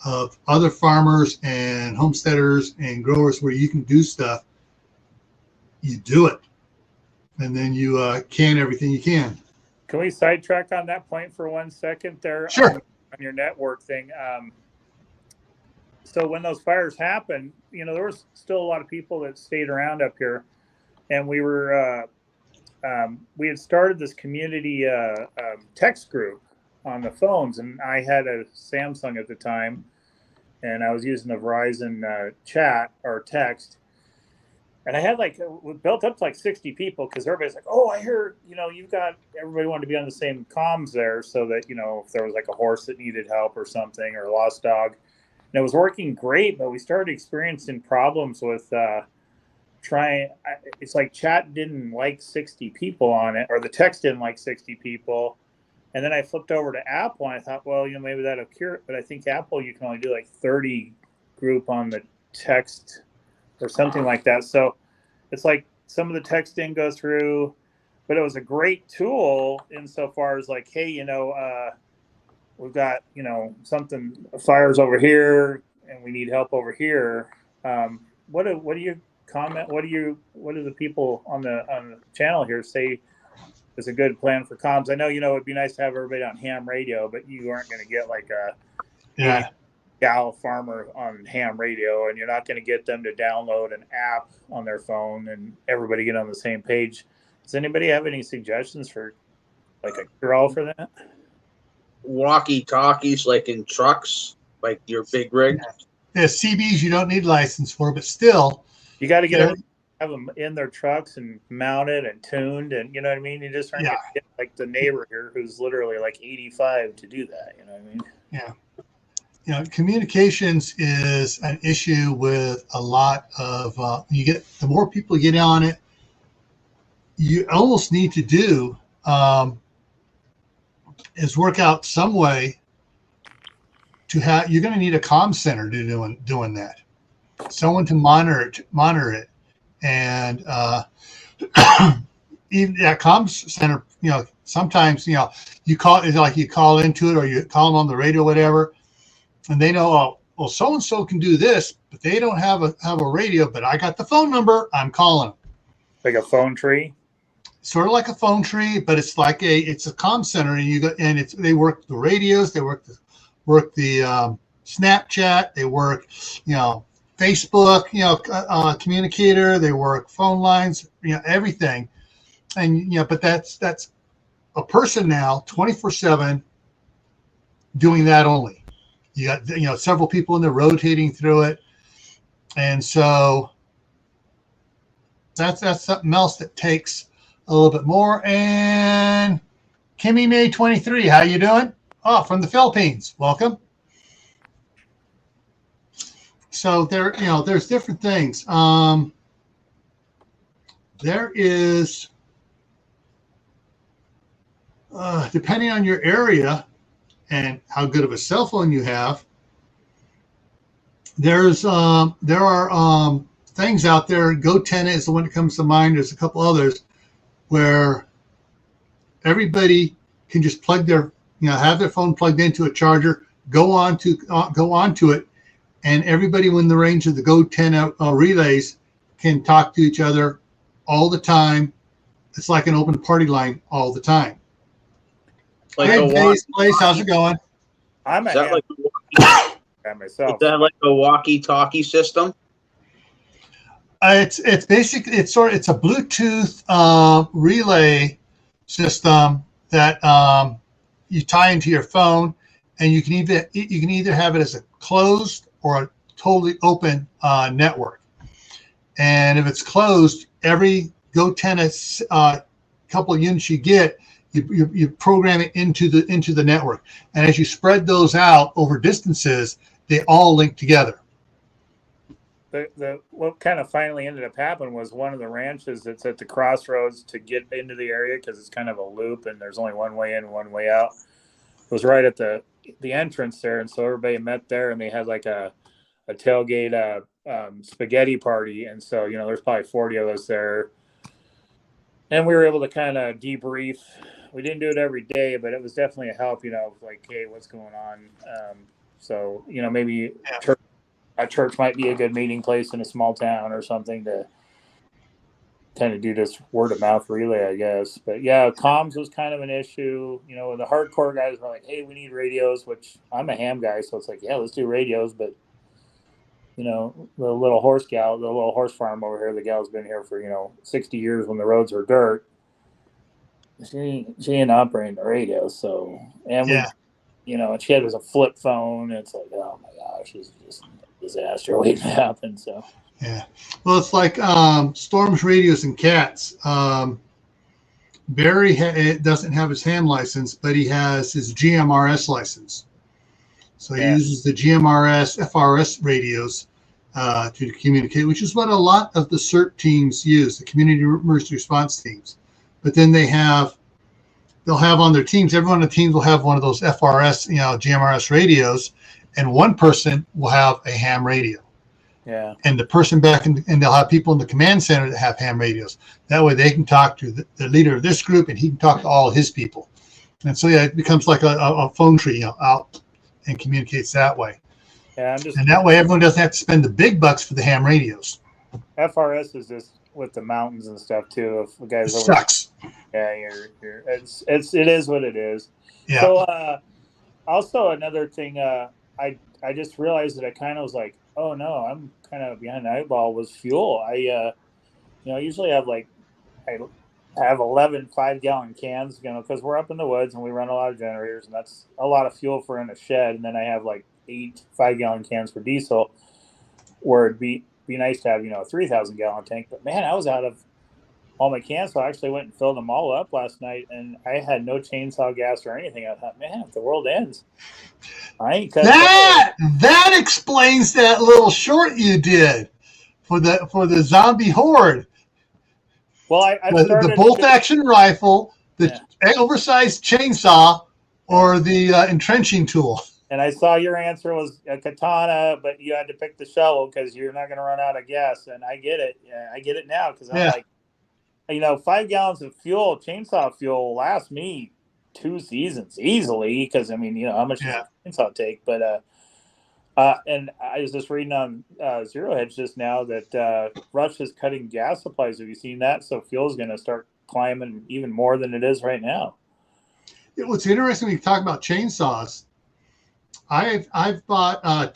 Speaker 1: of other farmers and homesteaders and growers where you can do stuff. You do it, and then you can everything you can.
Speaker 3: Can we sidetrack on that point for 1 second there?
Speaker 1: Sure.
Speaker 3: On your network thing. So when those fires happened, there was still a lot of people that stayed around up here, and we had started this community text group on the phones, and I had a Samsung at the time, and I was using the Verizon chat or text. And I had we built up to 60 people, because everybody's like, "Oh, I heard, you've got," everybody wanted to be on the same comms there, so that, if there was a horse that needed help or something, or a lost dog. And it was working great, but we started experiencing problems with it's like chat didn't like 60 people on it, or the text didn't like 60 people. And then I flipped over to Apple, and I thought, well, maybe that'll cure it. But I think Apple, you can only do 30 group on the text or something like that. So it's some of the text didn't go through, but it was a great tool insofar as hey, we've got, something, fires over here and we need help over here. What do you comment? What do the people on the channel here say is a good plan for comms? I know, it'd be nice to have everybody on ham radio, but you aren't going to get a gal farmer on ham radio, and you're not going to get them to download an app on their phone and everybody get on the same page. Does anybody have any suggestions for a cure-all for that?
Speaker 2: Walkie-talkies, in trucks, your big rig.
Speaker 1: Yeah, CBs you don't need license for, but still,
Speaker 3: you got to have them in their trucks and mounted and tuned, and you know what I mean. You just aren't going to get the neighbor here who's literally 85 to do that. You know what I mean?
Speaker 1: Yeah. Communications is an issue with a lot of, the more people get on it, you almost need to do is work out some way to have, you're going to need a comm center to doing that. Someone to monitor it. And even that comm center, sometimes, you call into it, or you call them on the radio, whatever. And they know, well, so-and-so can do this, but they don't have a radio, but I got the phone number, I'm calling them.
Speaker 3: Like a phone tree?
Speaker 1: Sort of like a phone tree, but it's it's a comm center, and they work the radios, they work the Snapchat, they work, Facebook, communicator, they work phone lines, everything. And, but that's a person now 24/7 doing that only. You got several people in there rotating through it, and so that's something else that takes a little bit more. And Kimmy May 23, how you doing? Oh, from the Philippines. Welcome. So there's different things. There is, depending on your area and how good of a cell phone you have, there are things out there. GoTenna is the one that comes to mind. There's a couple others where everybody can just plug their, have their phone plugged into a charger, go onto it, and everybody within the range of the GoTenna relays can talk to each other all the time. It's like an open party line all the time.
Speaker 2: Like
Speaker 1: hey, Dave's Place, how's it going?
Speaker 3: I'm
Speaker 2: Is
Speaker 3: a
Speaker 2: that like
Speaker 3: myself.
Speaker 2: Is that like a walkie-talkie system?
Speaker 1: It's basically it's a Bluetooth relay system that you tie into your phone, and you can either have it as a closed or a totally open network. And if it's closed, every GoTenna couple of units you get, you program it into the network, and as you spread those out over distances, they all link together.
Speaker 3: What kind of finally ended up happening was one of the ranches that's at the crossroads to get into the area, because it's kind of a loop and there's only one way in, one way out, was right at the entrance there, and so everybody met there, and they had like a tailgate spaghetti party, and so there's probably 40 of us there, and we were able to kind of debrief. We didn't do it every day, but it was definitely a help, like, hey, what's going on? So maybe a church might be a good meeting place in a small town or something to kind of do this word of mouth relay, I guess. But yeah, comms was kind of an issue. The hardcore guys were like, hey, we need radios, which I'm a ham guy, so it's like, yeah, let's do radios. But the little horse farm over here, the gal's been here for 60 years when the roads were dirt. She ain't operating the radio, so and
Speaker 1: yeah.
Speaker 3: And she had a flip phone. And it's like, oh my gosh, it's just a disaster waiting to happen. So
Speaker 1: yeah, well, it's like Storm's Radios and Cats. Barry doesn't have his ham license, but he has his GMRS license. So he uses the GMRS FRS radios to communicate, which is what a lot of the CERT teams use, the Community Emergency Response teams. But then they'll have on their teams, everyone on the teams will have one of those FRS, GMRS radios, and one person will have a ham radio.
Speaker 3: Yeah. And
Speaker 1: the person and they'll have people in the command center that have ham radios. That way they can talk to the leader of this group, and he can talk to all his people. And so, it becomes like a phone tree, out and communicates that way.
Speaker 3: Yeah,
Speaker 1: and that way everyone doesn't have to spend the big bucks for the ham radios.
Speaker 3: FRS is just with the mountains and stuff too. If the guys
Speaker 1: sucks.
Speaker 3: Yeah, it is what it is.
Speaker 1: Yeah.
Speaker 3: So also another thing, I just realized that I kind of was like, oh no, I'm kind of behind the eight ball, was fuel. I usually have I have 11 5-gallon cans, because we're up in the woods and we run a lot of generators, and that's a lot of fuel for in a shed. And then I have 8 5-gallon cans for diesel, where it'd be nice to have a 3,000-gallon tank. But man, I was out of all my cans, so I actually went and filled them all up last night, and I had no chainsaw gas or anything. I thought, man, if the world ends, I ain't cutting
Speaker 1: that explains that little short you did for the zombie horde.
Speaker 3: Well, I
Speaker 1: the bolt action rifle, the oversized chainsaw, or the entrenching tool.
Speaker 3: And I saw your answer was a katana, but you had to pick the shovel because you're not going to run out of gas. And I get it. Yeah, I get it now, because I'm like, 5 gallons of fuel, chainsaw fuel, will last me 2 seasons easily. Because how much does a chainsaw take? But and I was just reading on Zero Hedge just now that Russia's cutting gas supplies. Have you seen that? So fuel is going to start climbing even more than it is right now.
Speaker 1: What's interesting when you talk about chainsaws, I've bought I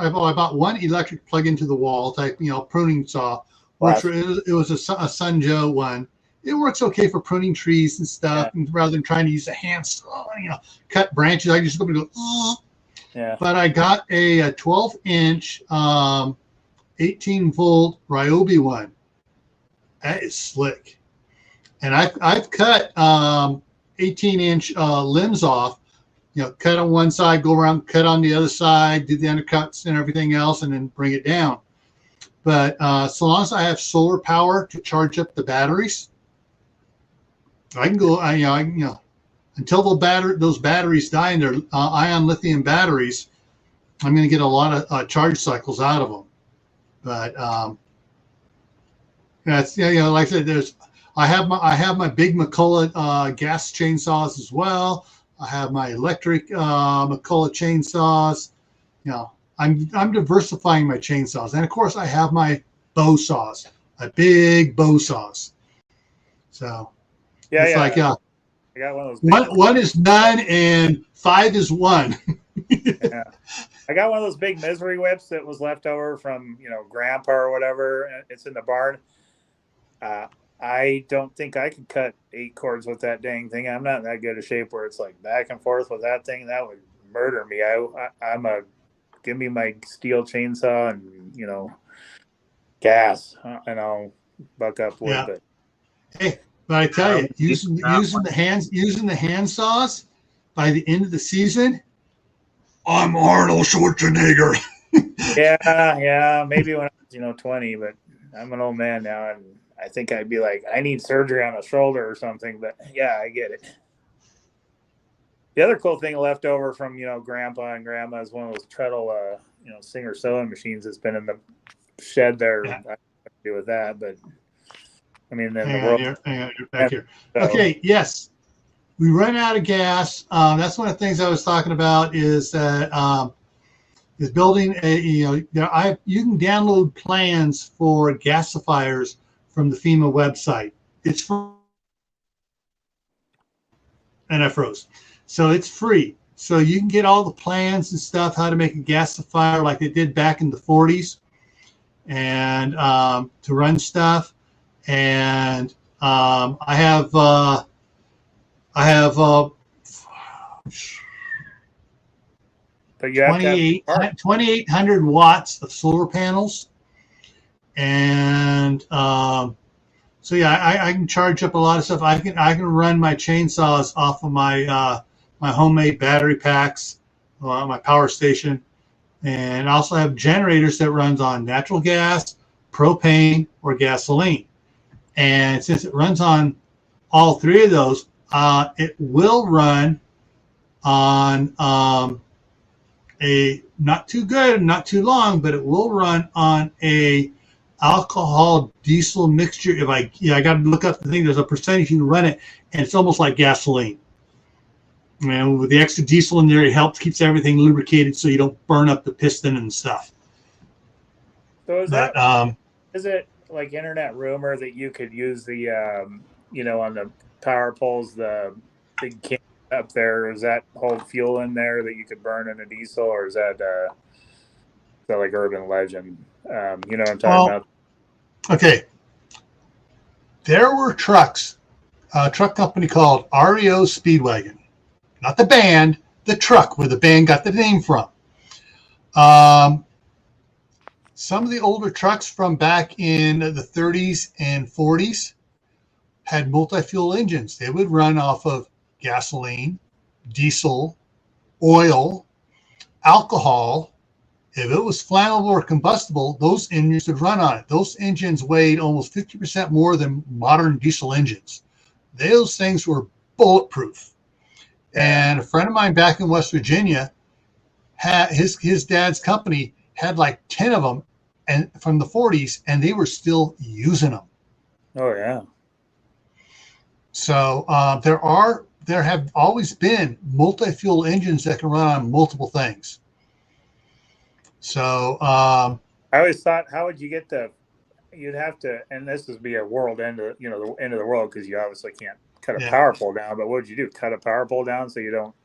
Speaker 1: bought one electric plug into the wall type, pruning saw, which it was a Sun Joe one, it works okay for pruning trees and stuff. And rather than trying to use a hand saw, cut branches, I just go and go.
Speaker 3: Yeah.
Speaker 1: But I got a 12-inch, 18-volt Ryobi one. That is slick. And I've cut 18-inch limbs off. Cut on one side, go around, cut on the other side, do the undercuts and everything else, and then bring it down. But so long as I have solar power to charge up the batteries, I can go. Until those batteries die, and they're ion lithium batteries, I'm going to get a lot of charge cycles out of them. But that's like I said, I have my big McCulloch gas chainsaws as well. I have my electric McCulloch chainsaws. I'm diversifying my chainsaws, and of course I have my bow saws, my big bow saws. So it's like
Speaker 3: I got one of those.
Speaker 1: One is none, and 5 is 1.
Speaker 3: Yeah. I got one of those big misery whips that was left over from Grandpa or whatever. It's in the barn. I don't think I could cut 8 cords with that dang thing. I'm not in that good a shape where it's like back and forth with that thing. That would murder me. Give me my steel chainsaw and gas, and I'll buck up with it.
Speaker 1: Hey, but I tell you, using the hand saws, by the end of the season, I'm Arnold Schwarzenegger.
Speaker 3: yeah, maybe when I was 20, but I'm an old man now, and I think I'd be like, I need surgery on a shoulder or something. But yeah, I get it. The other cool thing left over from Grandpa and Grandma is one of those treadle Singer sewing machines that's been in the shed there.
Speaker 1: Yeah.
Speaker 3: I don't know what to do with that, but I mean, then
Speaker 1: hang
Speaker 3: the world.
Speaker 1: on, you're back here. Okay, yes, we run out of gas. That's one of the things I was talking about is that is building a you can download plans for gasifiers from the FEMA website. It's free, and I froze. So it's free. So you can get all the plans and stuff, how to make a gasifier like they did back in the 40s, and to run stuff. And I have 2,800 watts of solar panels. And so yeah, I can charge up a lot of stuff. I can run my chainsaws off of my my homemade battery packs, my power station, and I also have generators that runs on natural gas, propane, or gasoline. And since it runs on all 3 of those, it will run on a not too good, not too long, but it will run on a alcohol diesel mixture. If I got to look up the thing. There's a percentage you can run it, and it's almost like gasoline. And with the extra diesel in there, it helps keeps everything lubricated so you don't burn up the piston and stuff.
Speaker 3: So is it like internet rumor that you could use the on the power poles, the big can up there? Does that hold fuel in there that you could burn in a diesel, or is that like urban legend? You know what I'm talking about?
Speaker 1: Okay. There were trucks, a truck company called REO Speedwagon. Not the band, the truck where the band got the name from. Some of the older trucks from back in the 30s and 40s had multi-fuel engines. They would run off of gasoline, diesel, oil, alcohol. If it was flammable or combustible, those engines would run on it. Those engines weighed almost 50% more than modern diesel engines. Those things were bulletproof. And a friend of mine back in West Virginia, had his dad's company had like 10 of them, and from the 40s, and they were still using them.
Speaker 3: Oh yeah.
Speaker 1: So there have always been multi-fuel engines that can run on multiple things. So
Speaker 3: I always thought, how would you get you'd have to, and this would be a world end of, the end of the world, because you obviously can't cut a power pole down, but what would you do? Cut a power pole down so you don't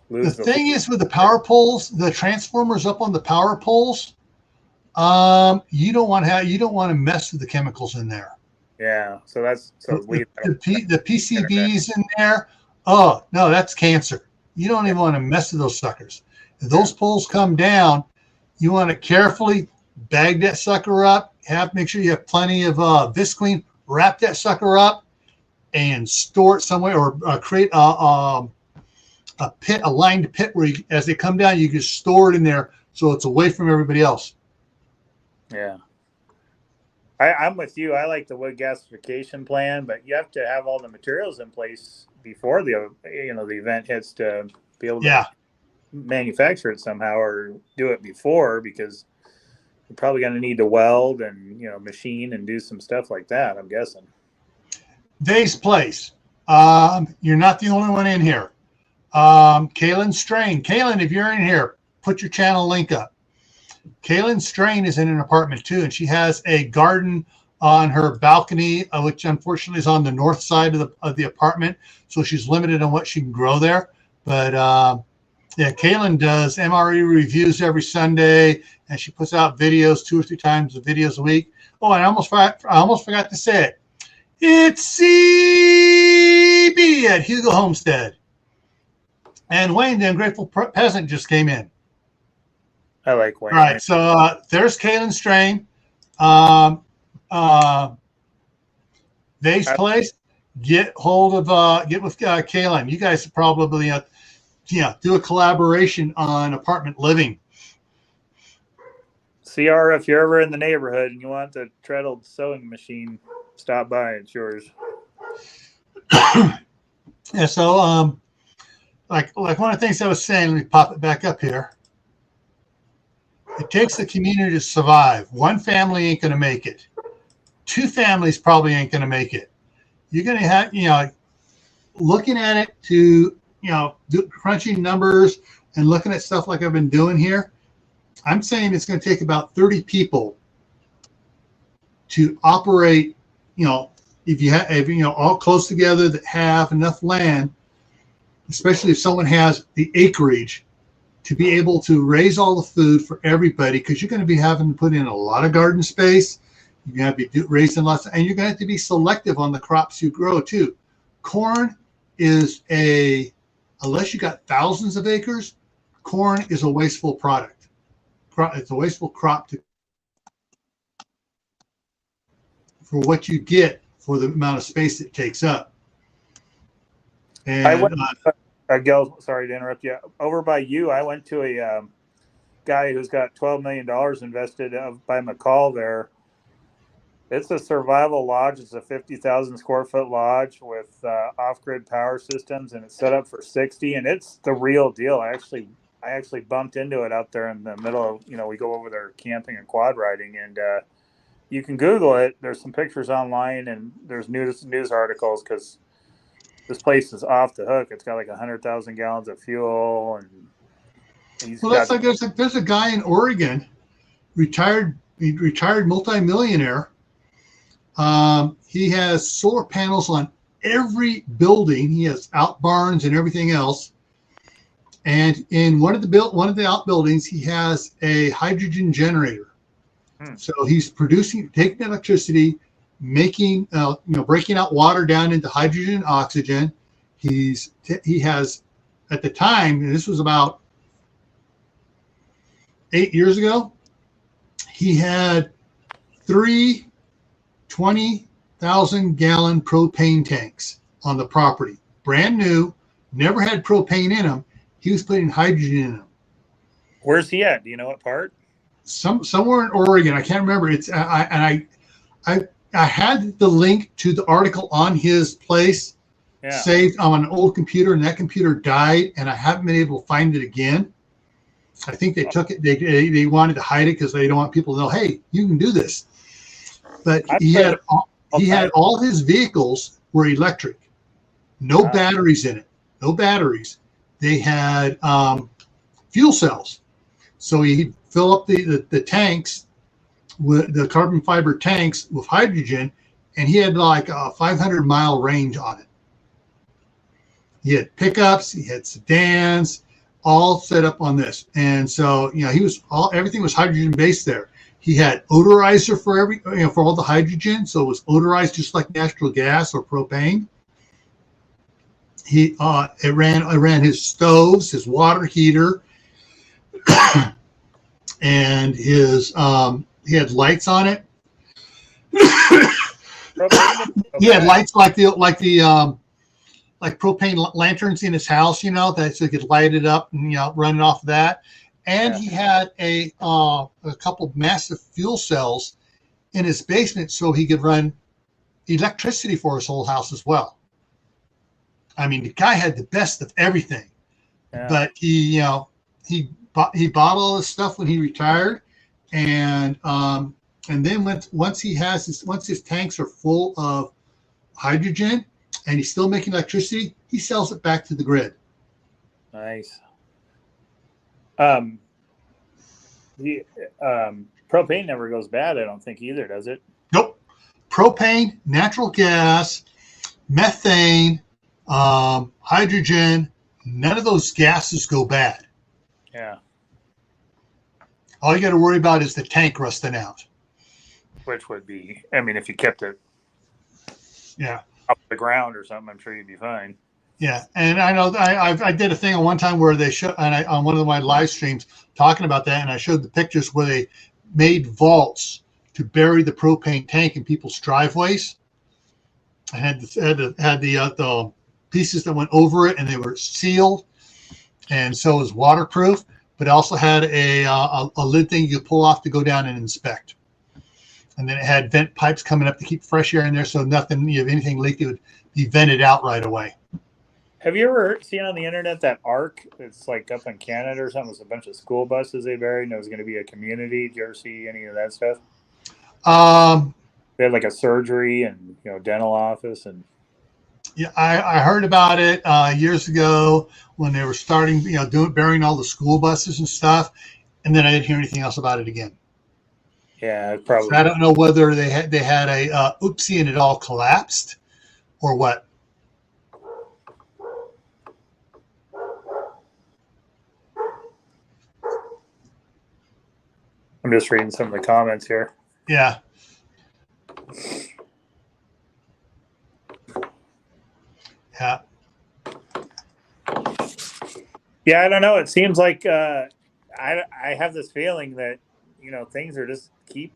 Speaker 3: lose
Speaker 1: the thing is with the power poles, the transformers up on the power poles, you don't want to mess with the chemicals in there.
Speaker 3: Yeah. So leave
Speaker 1: the PCBs in there. Oh no, that's cancer. You don't even want to mess with those suckers. If those poles come down, you want to carefully bag that sucker up. Make sure you have plenty of Visqueen. Wrap that sucker up and store it somewhere, or create a pit, a lined pit where as they come down, you can store it in there so it's away from everybody else.
Speaker 3: Yeah. I'm with you. I like the wood gasification plan, but you have to have all the materials in place before the event hits to be able to manufacture it somehow, or do it before, because you're probably going to need to weld and machine and do some stuff like that, I'm guessing.
Speaker 1: Vase Place. You're not the only one in here. Kaylin Strain. Kaylin, if you're in here, put your channel link up. Kaylin Strain is in an apartment too, and she has a garden on her balcony, which unfortunately is on the north side of the apartment, so she's limited on what she can grow there. But Kaylin does MRE reviews every Sunday, and she puts out videos 2 or 3 times a week. Oh, and I almost forgot to say it. It's CB at Hugo Homestead. And Wayne, the Ungrateful Peasant, just came in.
Speaker 3: I like Wayne.
Speaker 1: All right, so there's Kaylin Strain. Vase Place. Get with Kaylin. You guys probably do a collaboration on apartment living.
Speaker 3: CR, if you're ever in the neighborhood and you want the treadled sewing machine, stop by. It's yours.
Speaker 1: Yeah. So like one of the things I was saying, let me pop it back up here. It takes the community to survive. One family ain't going to make it. 2 families probably ain't going to make it. You're going to have, looking at it to, crunching numbers and looking at stuff like I've been doing here. I'm saying it's going to take about 30 people to operate, if you have, all close together that have enough land, especially if someone has the acreage to be able to raise all the food for everybody, because you're going to be having to put in a lot of garden space. You're going to be raising lots, and you're going to have to be selective on the crops you grow too. Corn is unless you got thousands of acres, corn is a wasteful product. It's a wasteful crop for what you get for the amount of space it takes up. And
Speaker 3: sorry to interrupt you. Over by you, I went to a guy who's got $12 million invested by McCall there. It's a survival lodge. It's a 50,000 square foot lodge with off-grid power systems, and it's set up for 60. And it's the real deal. I actually bumped into it out there in the middle of, we go over there camping and quad riding, and you can Google it. There's some pictures online, and there's news articles, because this place is off the hook. It's got like 100,000 gallons of fuel, and
Speaker 1: there's a guy in Oregon, retired multimillionaire. He has solar panels on every building. He has out barns and everything else. And in one of the outbuildings, he has a hydrogen generator. So he's taking electricity, making breaking out water down into hydrogen and oxygen. He has, at the time, and this was about 8 years ago, he had 3 20,000 gallon propane tanks on the property, brand new, never had propane in them. He was putting hydrogen in them.
Speaker 3: Where's he at? Do you know what part?
Speaker 1: Somewhere in Oregon. I can't remember. I had the link to the article on his place saved on an old computer, and that computer died, and I haven't been able to find it again. I think they took it. They wanted to hide it because they don't want people to know, hey, you can do this. But he had all his vehicles were electric, no batteries in it, no batteries. They had fuel cells, so he'd fill up the tanks with the carbon fiber tanks with hydrogen, and he had like a 500-mile range on it. He had pickups, he had sedans, all set up on this, and so everything was hydrogen based there. He had odorizer for for all the hydrogen, so it was odorized just like natural gas or propane. It ran his stoves, his water heater, and his he had lights on it. He had lights like propane lanterns in his house, that so he could light it up and run it off of that. And he had a couple massive fuel cells in his basement so he could run electricity for his whole house as well. I mean, the guy had the best of everything, but he bought all this stuff when he retired, and then once his tanks are full of hydrogen and he's still making electricity, he sells it back to the grid.
Speaker 3: Nice. The propane never goes bad, I don't think either, does it?
Speaker 1: Nope. Propane, natural gas, methane, hydrogen, none of those gases go bad.
Speaker 3: Yeah.
Speaker 1: All you got to worry about is the tank rusting out.
Speaker 3: Which would be, I mean, if you kept it up the ground or something, I'm sure you'd be fine.
Speaker 1: Yeah, and I know I did a thing on one time where they showed, on one of my live streams talking about that, and I showed the pictures where they made vaults to bury the propane tank in people's driveways. I had the pieces that went over it, and they were sealed, and so it was waterproof. But it also had a lid thing you could pull off to go down and inspect. And then it had vent pipes coming up to keep fresh air in there, so nothing, if anything leaked, it would be vented out right away.
Speaker 3: Have you ever seen on the internet that arc? It's like up in Canada or something. It's a bunch of school buses they buried, and it was going to be a community. Did you ever see any of that stuff? They had like a surgery and dental office and.
Speaker 1: Yeah, I heard about it years ago when they were starting, burying all the school buses and stuff, and then I didn't hear anything else about it again.
Speaker 3: Yeah, probably.
Speaker 1: So I don't know whether they had a oopsie and it all collapsed, or what.
Speaker 3: I'm just reading some of the comments here.
Speaker 1: Yeah. Yeah.
Speaker 3: Yeah, I don't know. It seems like I have this feeling that things are just keep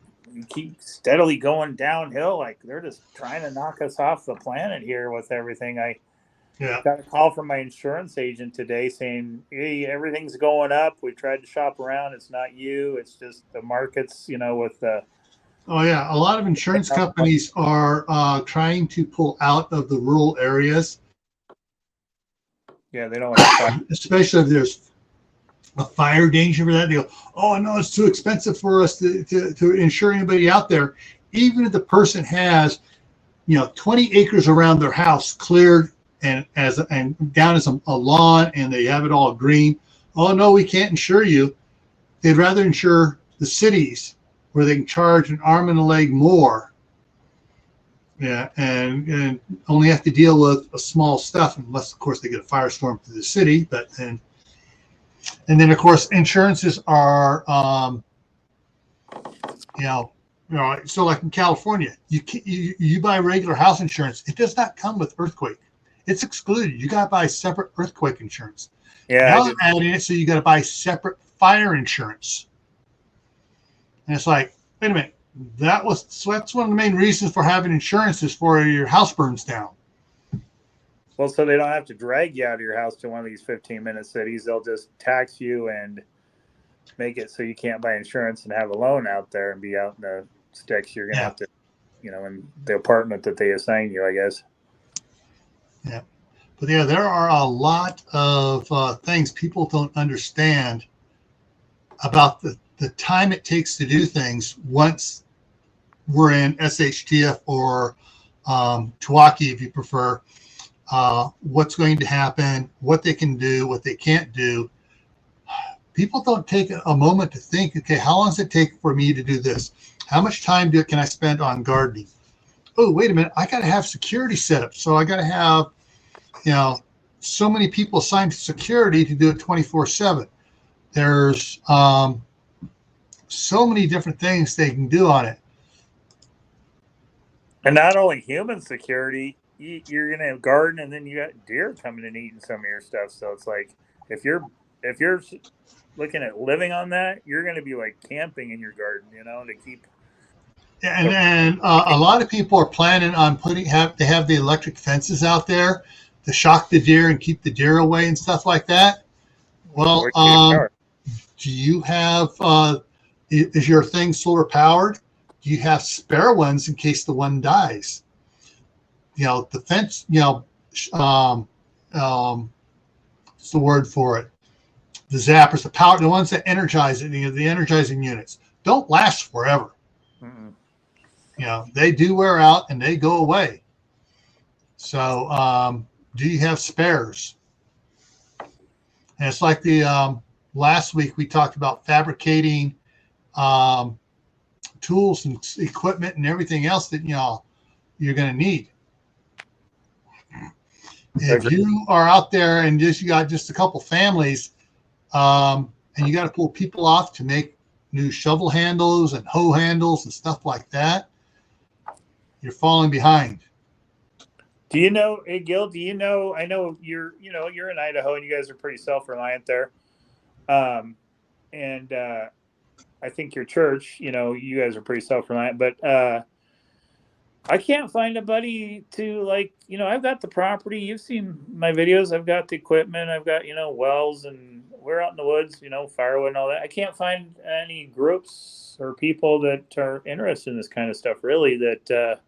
Speaker 3: steadily going downhill. Like they're just trying to knock us off the planet here with everything. I got a call from my insurance agent today saying, "Hey, everything's going up. We tried to shop around. It's not you. It's just the markets. With the."
Speaker 1: Oh yeah, a lot of insurance companies are trying to pull out of the rural areas.
Speaker 3: Yeah, they don't want to
Speaker 1: especially if there's a fire danger for that. They go, "Oh no, it's too expensive for us to insure anybody out there." Even if the person has, 20 acres around their house cleared and down as a lawn, and they have it all green. Oh no, we can't insure you. They'd rather insure the cities where they can charge an arm and a leg more. Yeah, and only have to deal with a small stuff, unless of course they get a firestorm through the city. But then of course insurances are, so like in California, you buy regular house insurance. It does not come with earthquake. It's excluded. You got to buy separate earthquake insurance.
Speaker 3: Yeah,
Speaker 1: now they're adding it, so you got to buy separate fire insurance. And it's like, wait a minute. That's one of the main reasons for having insurance is for your house burns down.
Speaker 3: Well, so they don't have to drag you out of your house to one of these 15-minute cities. They'll just tax you and make it so you can't buy insurance and have a loan out there and be out in the sticks. You're going to have to, in the apartment that they assign you, I guess.
Speaker 1: Yeah. But yeah, there are a lot of things people don't understand about the time it takes to do things once we're in SHTF or TEOTWAWKI, if you prefer, what's going to happen, what they can do, what they can't do. People don't take a moment to think, okay, how long does it take for me to do this? How much time can I spend on gardening? Oh, wait a minute, I got to have security set up. So I got to have, so many people assigned to security to do it 24/7. There's so many different things they can do on it.
Speaker 3: And not only human security, you're going to garden, and then you got deer coming and eating some of your stuff. So it's like, if you're looking at living on that, you're going to be like camping in your garden, to keep.
Speaker 1: And a lot of people are planning on they have the electric fences out there to shock the deer and keep the deer away and stuff like that. Well, do you have, is your thing solar powered? Do you have spare ones in case the one dies? The fence, what's the word for it? The zappers, the ones that energize it, the energizing units don't last forever. They do wear out and they go away. So, do you have spares? And it's like the last week we talked about fabricating tools and equipment and everything else that you're going to need. If you are out there and you got just a couple families, and you got to pull people off to make new shovel handles and hoe handles and stuff like that, you're falling behind.
Speaker 3: Do you know, hey Gil, I know you're in Idaho and you guys are pretty self-reliant there. And I think your church, you guys are pretty self-reliant, but I can't find a buddy to I've got the property. You've seen my videos. I've got the equipment. I've got, wells, and we're out in the woods, firewood and all that. I can't find any groups or people that are interested in this kind of stuff, really, that,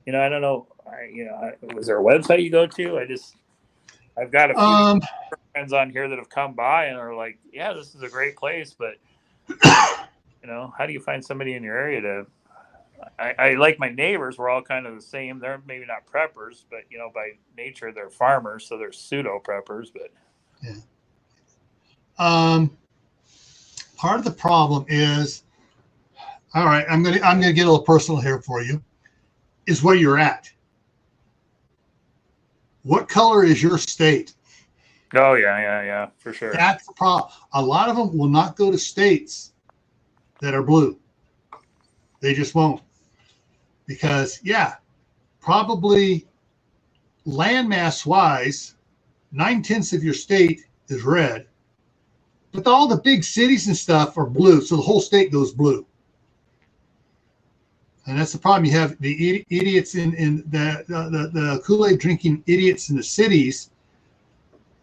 Speaker 3: I don't know. Was there a website you go to? I've got a few friends on here that have come by and are like, yeah, this is a great place, but how do you find somebody in your area to? I like my neighbors. We're all kind of the same. They're maybe not preppers, but by nature they're farmers, so they're pseudo preppers. But
Speaker 1: part of the problem is, all right, I'm gonna get a little personal here for you, is where you're at. What color is your state?
Speaker 3: Oh yeah, for sure.
Speaker 1: That's the problem. A lot of them will not go to states that are blue. They just won't. Because, probably landmass wise, 9/10 of your state is red. But all the big cities and stuff are blue, so the whole state goes blue. And that's the problem. You have the idiots in the Kool-Aid drinking idiots in the cities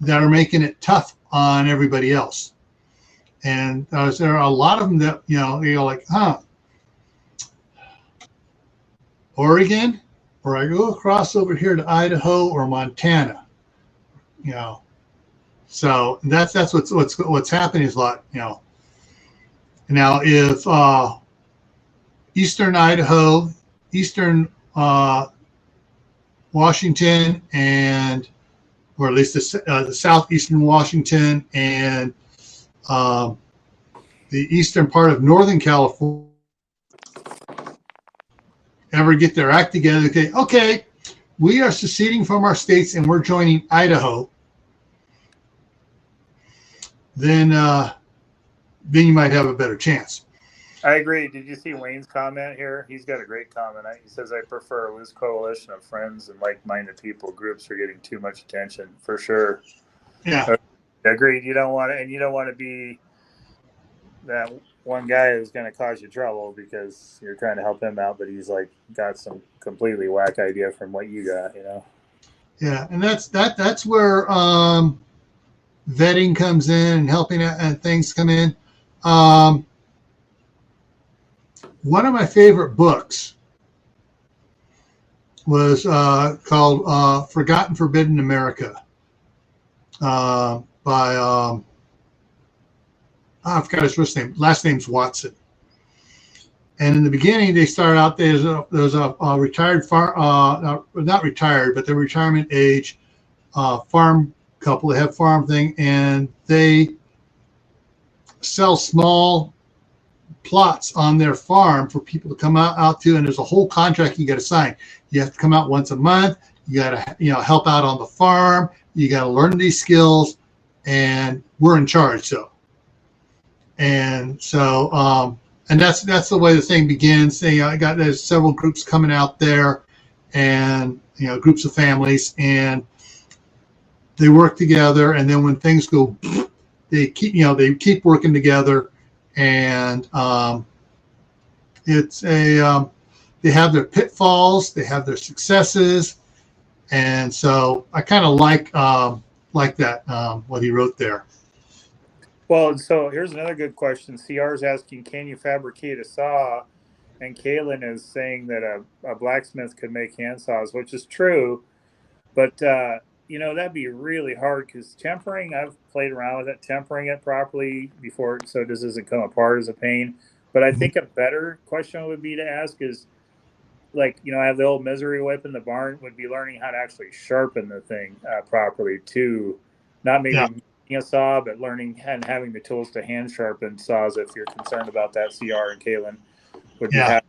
Speaker 1: that are making it tough on everybody else. And there are a lot of them that, you're like, Oregon, or I go across over here to Idaho or Montana, So that's what's happening is a lot, Now, if eastern Idaho, eastern Washington, or at least the southeastern Washington and the eastern part of Northern California ever get their act together, okay, we are seceding from our states and we're joining Idaho, then you might have a better chance.
Speaker 3: I agree. Did you see Wayne's comment here? He's got a great comment. He says, I prefer a loose coalition of friends and like-minded people. Groups are getting too much attention, for sure.
Speaker 1: Yeah.
Speaker 3: Agreed. You don't want to be that one guy who's going to cause you trouble because you're trying to help him out, but he's got some completely whack idea from what you got,
Speaker 1: Yeah, and that's where vetting comes in and helping out, and things come in. One of my favorite books was called Forgotten Forbidden America by I forgot his first name. Last name's Watson. And in the beginning, they started out, there's a retired not retired, but the retirement age farm couple. They have farm thing, and they sell small plots on their farm for people to come out to, and there's a whole contract you got to sign. You have to come out once a month. You got to help out on the farm. You got to learn these skills, and we're in charge. So, And so, and that's the way the thing begins. There's several groups coming out there, and groups of families, and they work together. And then when things go, they keep working together, and it's they have their pitfalls, they have their successes, and so I kind of like that what he wrote there.
Speaker 3: Well, so here's another good question. CR is asking, can you fabricate a saw? And Kaylin is saying that a blacksmith could make hand saws, which is true. But, that'd be really hard because tempering, I've played around with it, tempering it properly before so this doesn't come apart as a pain. But I think a better question would be to ask is, I have the old misery whip in the barn, would be learning how to actually sharpen the thing properly too. Not maybe a saw, but learning and having the tools to hand sharpen saws if you're concerned about that. CR and Kaylin would have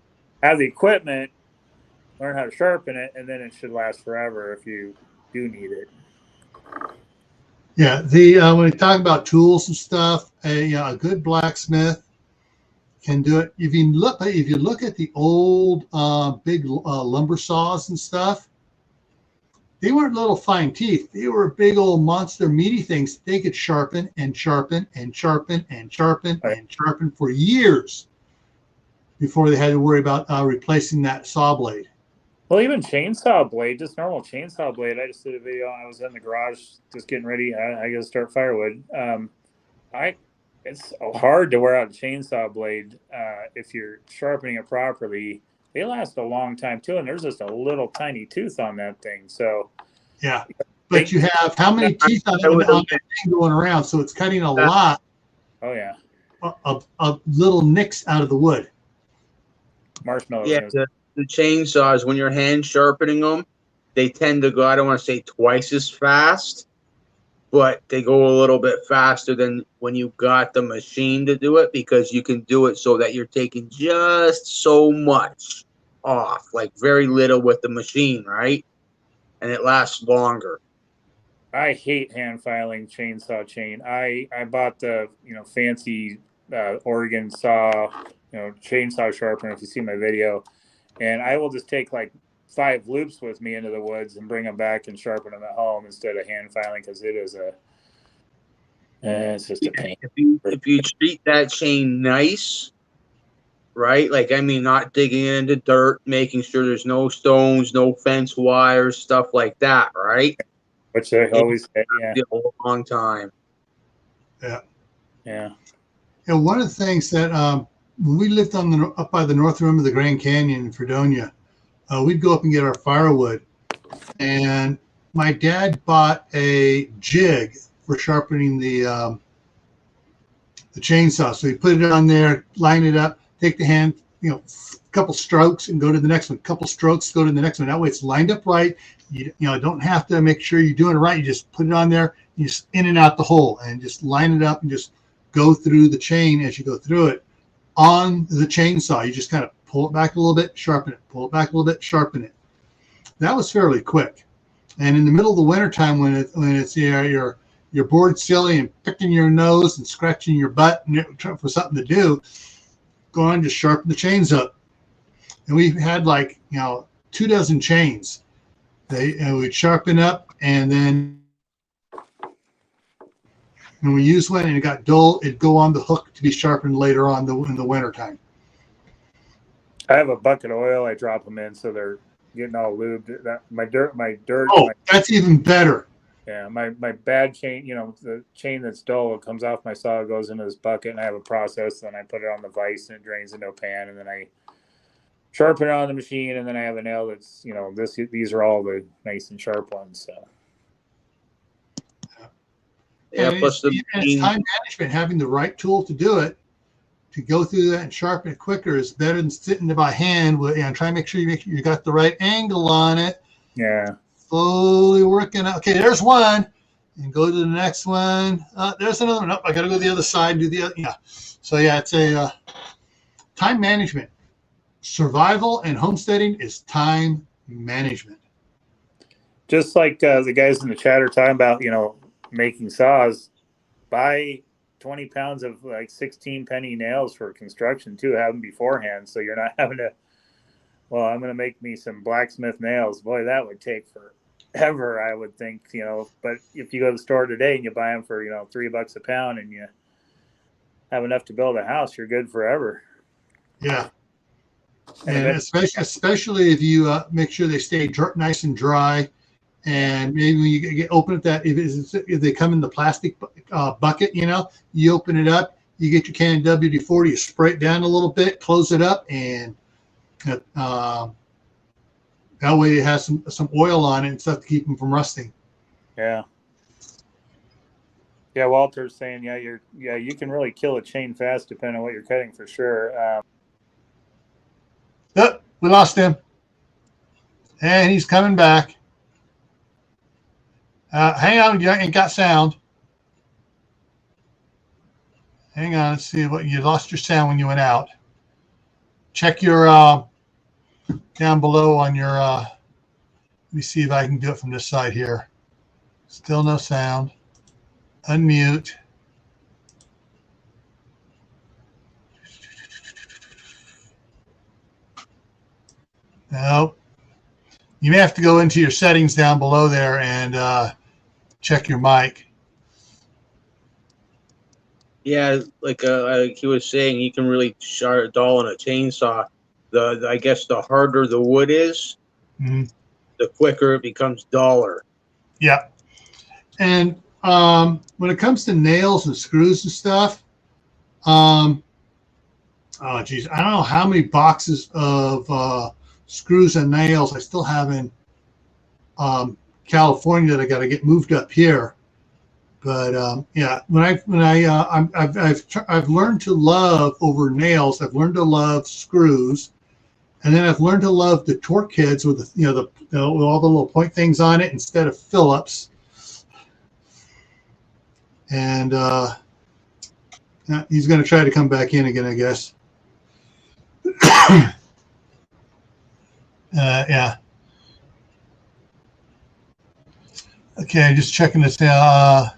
Speaker 3: the equipment, learn how to sharpen it, and then it should last forever if you do need it.
Speaker 1: Yeah, when we talk about tools and stuff, a good blacksmith can do it. If you look at the old big lumber saws and stuff, they weren't little fine teeth. They were big old monster meaty things. They could sharpen and sharpen and sharpen and sharpen and sharpen for years before they had to worry about replacing that saw blade.
Speaker 3: Well, even chainsaw blade, just normal chainsaw blade. I just did a video. I was in the garage just getting ready. I got to start firewood. It's hard to wear out a chainsaw blade if you're sharpening it properly. They last a long time too, and there's just a little tiny tooth on that thing. So
Speaker 1: yeah, but you have how many teeth on that thing going around? So it's cutting a lot.
Speaker 3: Oh yeah,
Speaker 1: of little nicks out of the wood.
Speaker 3: Marshmallows.
Speaker 2: Yeah, the chainsaws, when you're hand sharpening them, they tend to go, I don't want to say twice as fast, but they go a little bit faster than when you got the machine to do it, because you can do it so that you're taking just so much off, like very little with the machine, right? And it lasts longer.
Speaker 3: I hate hand filing chainsaw chain. I bought the fancy Oregon saw, chainsaw sharpener, if you see my video, and I will just take like 5 loops with me into the woods and bring them back and sharpen them at home instead of hand filing, because it is it's just a pain.
Speaker 2: If you treat that chain nice, right? Not digging into dirt, making sure there's no stones, no fence wires, stuff like that, right?
Speaker 3: Which I always say,
Speaker 2: a long time.
Speaker 3: Yeah.
Speaker 1: And one of the things that when we lived up by the north rim of the Grand Canyon in Fredonia, we'd go up and get our firewood, and my dad bought a jig for sharpening the chainsaw. So he put it on there, line it up, take the hand, a couple strokes, and go to the next one. Couple strokes, go to the next one. That way it's lined up right. You don't have to make sure you're doing it right. You just put it on there, you just in and out the hole, and just line it up and just go through the chain as you go through it. On the chainsaw, you just kind of pull it back a little bit, sharpen it, pull it back a little bit, sharpen it. That was fairly quick. And in the middle of the wintertime, when it's you're bored silly and picking your nose and scratching your butt for something to do, go on and just sharpen the chains up. And we had 24 chains. We'd sharpen up, and then when we used one and it got dull, it'd go on the hook to be sharpened later on in the wintertime.
Speaker 3: I have a bucket of oil I drop them in, so they're getting all lubed. My dirt.
Speaker 1: That's even better.
Speaker 3: Yeah, my bad chain, the chain that's dull, it comes off my saw, goes into this bucket, and I have a process. Then I put it on the vise, and it drains into a pan, and then I sharpen it on the machine, and then I have a nail that's, these are all the nice and sharp ones. So.
Speaker 1: Yeah, plus it's time management. Having the right tool to do it, to go through that and sharpen it quicker, is better than sitting there by hand and try to make sure you got the right angle on it.
Speaker 3: Yeah.
Speaker 1: Slowly working out. Okay, there's one, and go to the next one. There's another one. Nope, I got to go to the other side and do the other. Yeah. So yeah, it's a time management. Survival and homesteading is time management.
Speaker 3: Just like the guys in the chat are talking about, making saws, buy 20 pounds of like 16 penny nails for construction too. Have them beforehand, so you're not having to. Well, I'm going to make me some blacksmith nails. Boy, that would take forever, I would think. But if you go to the store today and you buy them for $3 a pound and you have enough to build a house, you're good forever.
Speaker 1: Yeah. And especially if you make sure they stay nice and dry, and maybe when you open it, if they come in the plastic bucket, you open it up, you get your can of WD-40, you spray it down a little bit, close it up, and that way it has some oil on it and stuff to keep them from rusting.
Speaker 3: Yeah. Yeah, Walter's saying, you can really kill a chain fast depending on what you're cutting for sure.
Speaker 1: Yep, we lost him. And he's coming back. Hang on, you ain't got sound. Hang on, let's see what you lost your sound when you went out. Check your down below on your let me see if I can do it from this side here. Still no sound. Unmute. Nope. You may have to go into your settings down below there and check your mic.
Speaker 2: Yeah, like he was saying, you can really sharpen a doll in a chainsaw. I guess the harder the wood is, the quicker it becomes duller.
Speaker 1: Yeah. And when it comes to nails and screws and stuff, oh geez, I don't know how many boxes of screws and nails I still have in California that I got to get moved up here. But yeah, I've learned to love over nails. I've learned to love screws, and then I've learned to love the torque heads with with all the little point things on it instead of Phillips. And he's going to try to come back in again, I guess. Yeah. Okay, just checking this out.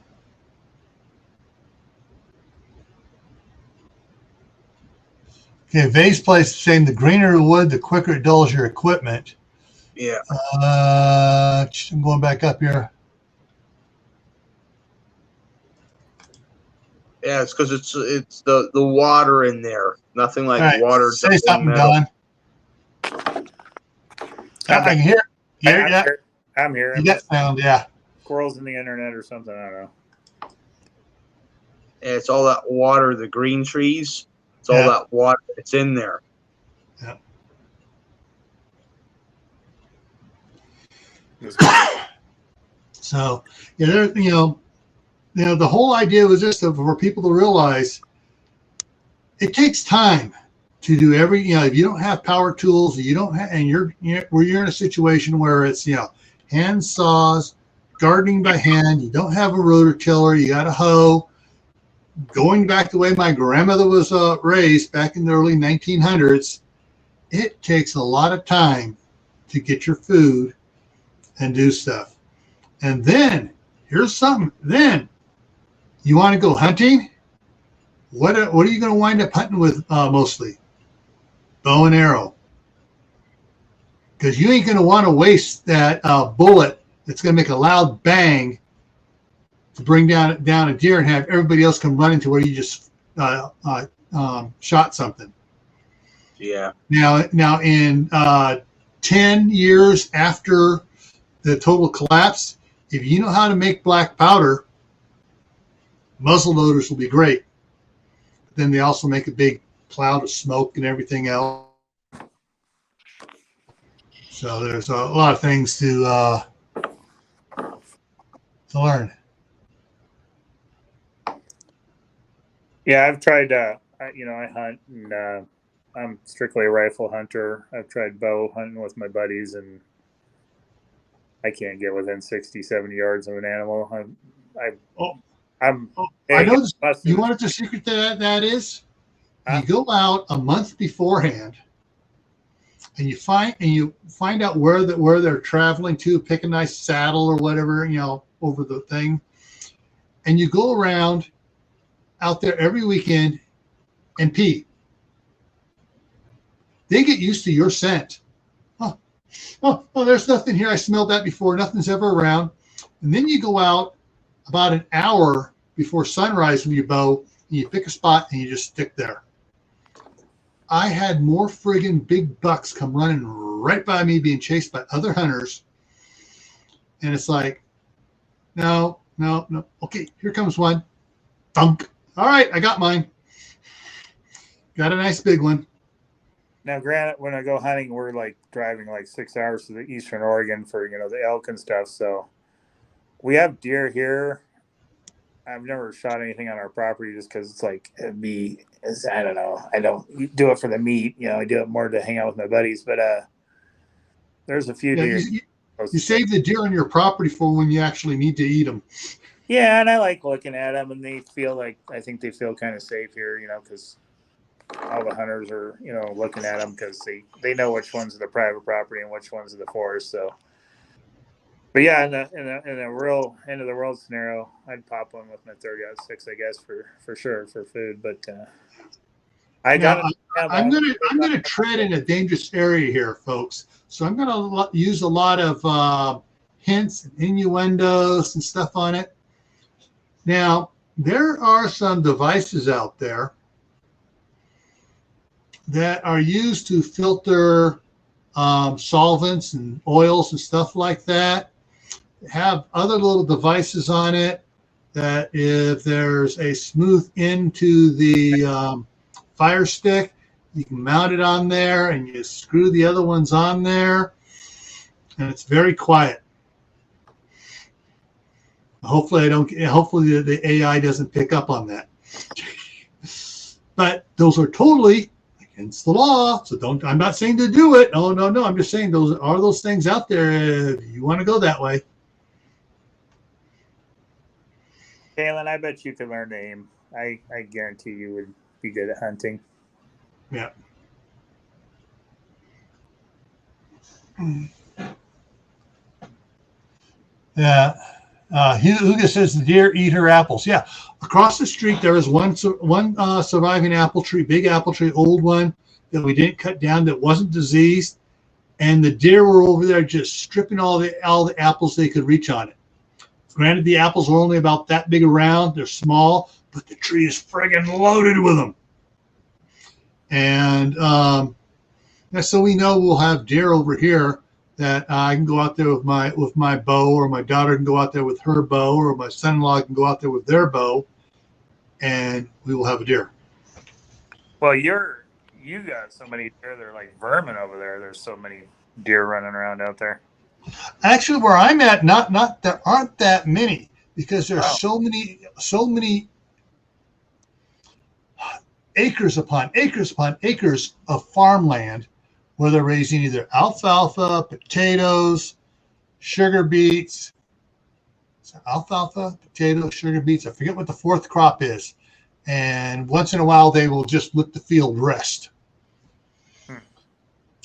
Speaker 1: Okay, Vase Place saying the greener the wood, the quicker it dulls your equipment.
Speaker 2: Yeah.
Speaker 1: I'm going back up here.
Speaker 2: Yeah, it's because it's the water in there. Nothing like
Speaker 1: right,
Speaker 2: water.
Speaker 1: Say something, Don. I can hear.
Speaker 3: I'm here.
Speaker 1: You got sound, yeah.
Speaker 3: Squirrels in the internet or something. I don't know.
Speaker 2: And it's all that water, the green trees. It's all that water that's in there.
Speaker 1: Yeah. So, yeah, the whole idea was just for people to realize it takes time to do if you don't have power tools, you don't have, and you're in a situation where it's, hand saws, gardening by hand, you don't have a rototiller, you got a hoe. Going back the way my grandmother was raised back in the early 1900s, it takes a lot of time to get your food and do stuff. And then here's something. Then you want to go hunting. What are you going to wind up hunting with mostly? Bow and arrow. Because you ain't going to want to waste that bullet that's going to make a loud bang to bring down a deer and have everybody else come running to where you just shot something.
Speaker 2: Yeah.
Speaker 1: Now in 10 years after the total collapse, if you know how to make black powder, muzzle loaders will be great. Then they also make a big cloud of smoke and everything else. So there's a lot of things to learn.
Speaker 3: Yeah, I've tried. I hunt, and I'm strictly a rifle hunter. I've tried bow hunting with my buddies, and I can't get within 60, 70 yards of an animal. I know this,
Speaker 1: you want the secret to that is? You go out a month beforehand, and you find out where they're traveling to, pick a nice saddle or whatever, over the thing, and you go around out there every weekend and pee. They get used to your scent. Oh, there's nothing here. I smelled that before. Nothing's ever around. And then you go out about an hour before sunrise with your bow, and you pick a spot and you just stick there. I had more friggin' big bucks come running right by me being chased by other hunters. And it's like, no. Okay, here comes one. Thunk. All right, I got mine. Got a nice big one.
Speaker 3: Now, granted, when I go hunting, we're like driving like 6 hours to the eastern Oregon for, the elk and stuff. So we have deer here. I've never shot anything on our property just because it's like, I don't know. I don't do it for the meat. I do it more to hang out with my buddies. But there's a few deer.
Speaker 1: You save the deer on your property for when you actually need to eat them.
Speaker 3: Yeah, and I like looking at them, and I think they feel kind of safe here, because all the hunters are, looking at them because they know which ones are the private property and which ones are the forest. So, but yeah, in the real end of the world scenario, I'd pop one with my 30-06, I guess, for sure for food. But I'm gonna
Speaker 1: tread in a dangerous area here, folks. So I'm gonna use a lot of hints and innuendos and stuff on it. Now, there are some devices out there that are used to filter solvents and oils and stuff like that. They have other little devices on it that if there's a smooth end to the fire stick, you can mount it on there and you screw the other ones on there, and it's very quiet. Hopefully the AI doesn't pick up on that. But those are totally against the law. So I'm not saying to do it. No. I'm just saying those things out there if you want to go that way.
Speaker 3: Kaylin, I bet you could learn to aim. I guarantee you would be good at hunting.
Speaker 1: Yeah. Yeah. Huga says the deer eat her apples. Yeah. Across the street, there is one surviving apple tree, big apple tree, old one that we didn't cut down that wasn't diseased. And the deer were over there just stripping all the apples they could reach on it. Granted, the apples are only about that big around. They're small, but the tree is friggin' loaded with them. And so we know we'll have deer over here that I can go out there with my bow, or my daughter can go out there with her bow, or my son-in-law can go out there with their bow, and we will have a deer.
Speaker 3: Well, you got so many deer, they're like vermin over there. There's so many deer running around out there.
Speaker 1: Actually, where I'm at, not there aren't that many, because there's so many acres upon acres of farmland where they're raising either alfalfa, potatoes, sugar beets. So alfalfa, potatoes, sugar beets. I forget what the fourth crop is. And once in a while, they will just let the field rest.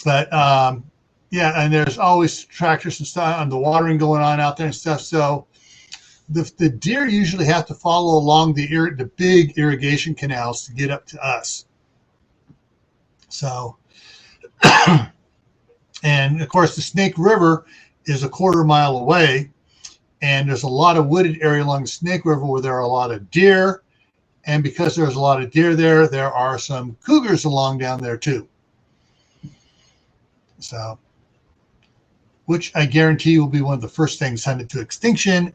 Speaker 1: But yeah, and there's always tractors and stuff and the watering going on out there and stuff. So the deer usually have to follow along the big irrigation canals to get up to us. So, and of course, the Snake River is a quarter mile away, and there's a lot of wooded area along the Snake River where there are a lot of deer. And because there's a lot of deer there are some cougars along down there too. So, which I guarantee will be one of the first things hunted to extinction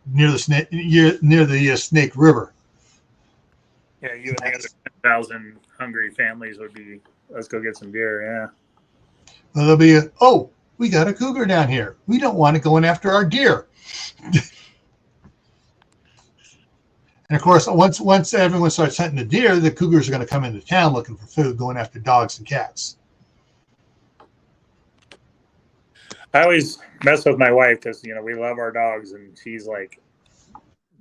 Speaker 1: near the Snake River.
Speaker 3: Yeah, you and the other 10,000 hungry families would be, let's go get some deer, yeah.
Speaker 1: Well, there'll be we got a cougar down here. We don't want it going after our deer. And of course, once everyone starts hunting the deer, the cougars are going to come into town looking for food, going after dogs and cats.
Speaker 3: I always mess with my wife because, we love our dogs, and she's like,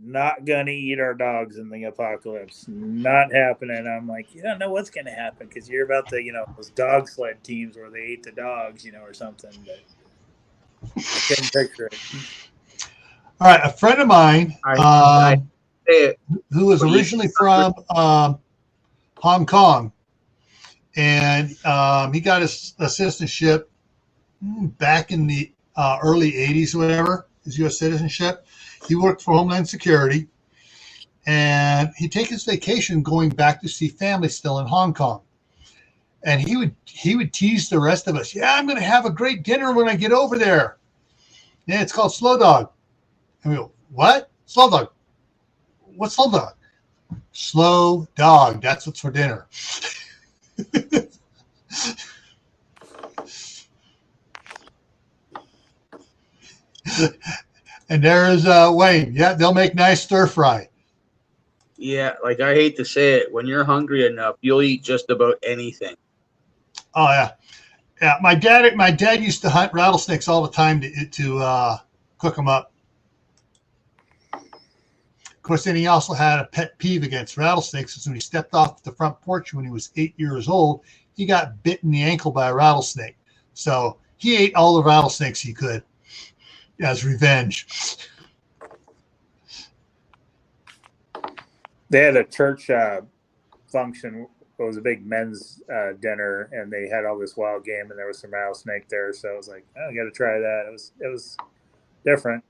Speaker 3: not going to eat our dogs in the apocalypse. Not happening. I'm like, you don't know what's going to happen because you're about to, those dog sled teams where they eat the dogs, or something. But I couldn't picture it.
Speaker 1: All right. A friend of mine. who was originally from Hong Kong, and he got his citizenship back in the early 80s or whatever, his U.S. citizenship. He worked for Homeland Security, and he'd take his vacation going back to see family still in Hong Kong. And he would tease the rest of us. Yeah, I'm going to have a great dinner when I get over there. Yeah, it's called Slow Dog. And we go, what? Slow Dog. What's Slow Dog? Slow Dog. That's what's for dinner. And there's Wayne. Yeah, they'll make nice stir fry.
Speaker 2: Yeah, like I hate to say it, when you're hungry enough, you'll eat just about anything.
Speaker 1: Oh yeah, yeah. My dad used to hunt rattlesnakes all the time to cook them up. Of course, then he also had a pet peeve against rattlesnakes. Because when he stepped off the front porch when he was 8 years old, he got bit in the ankle by a rattlesnake. So he ate all the rattlesnakes he could as revenge.
Speaker 3: They had a church function. It was a big men's dinner, and they had all this wild game, and there was some rattlesnake there. So I was like, oh, I got to try that. It was different.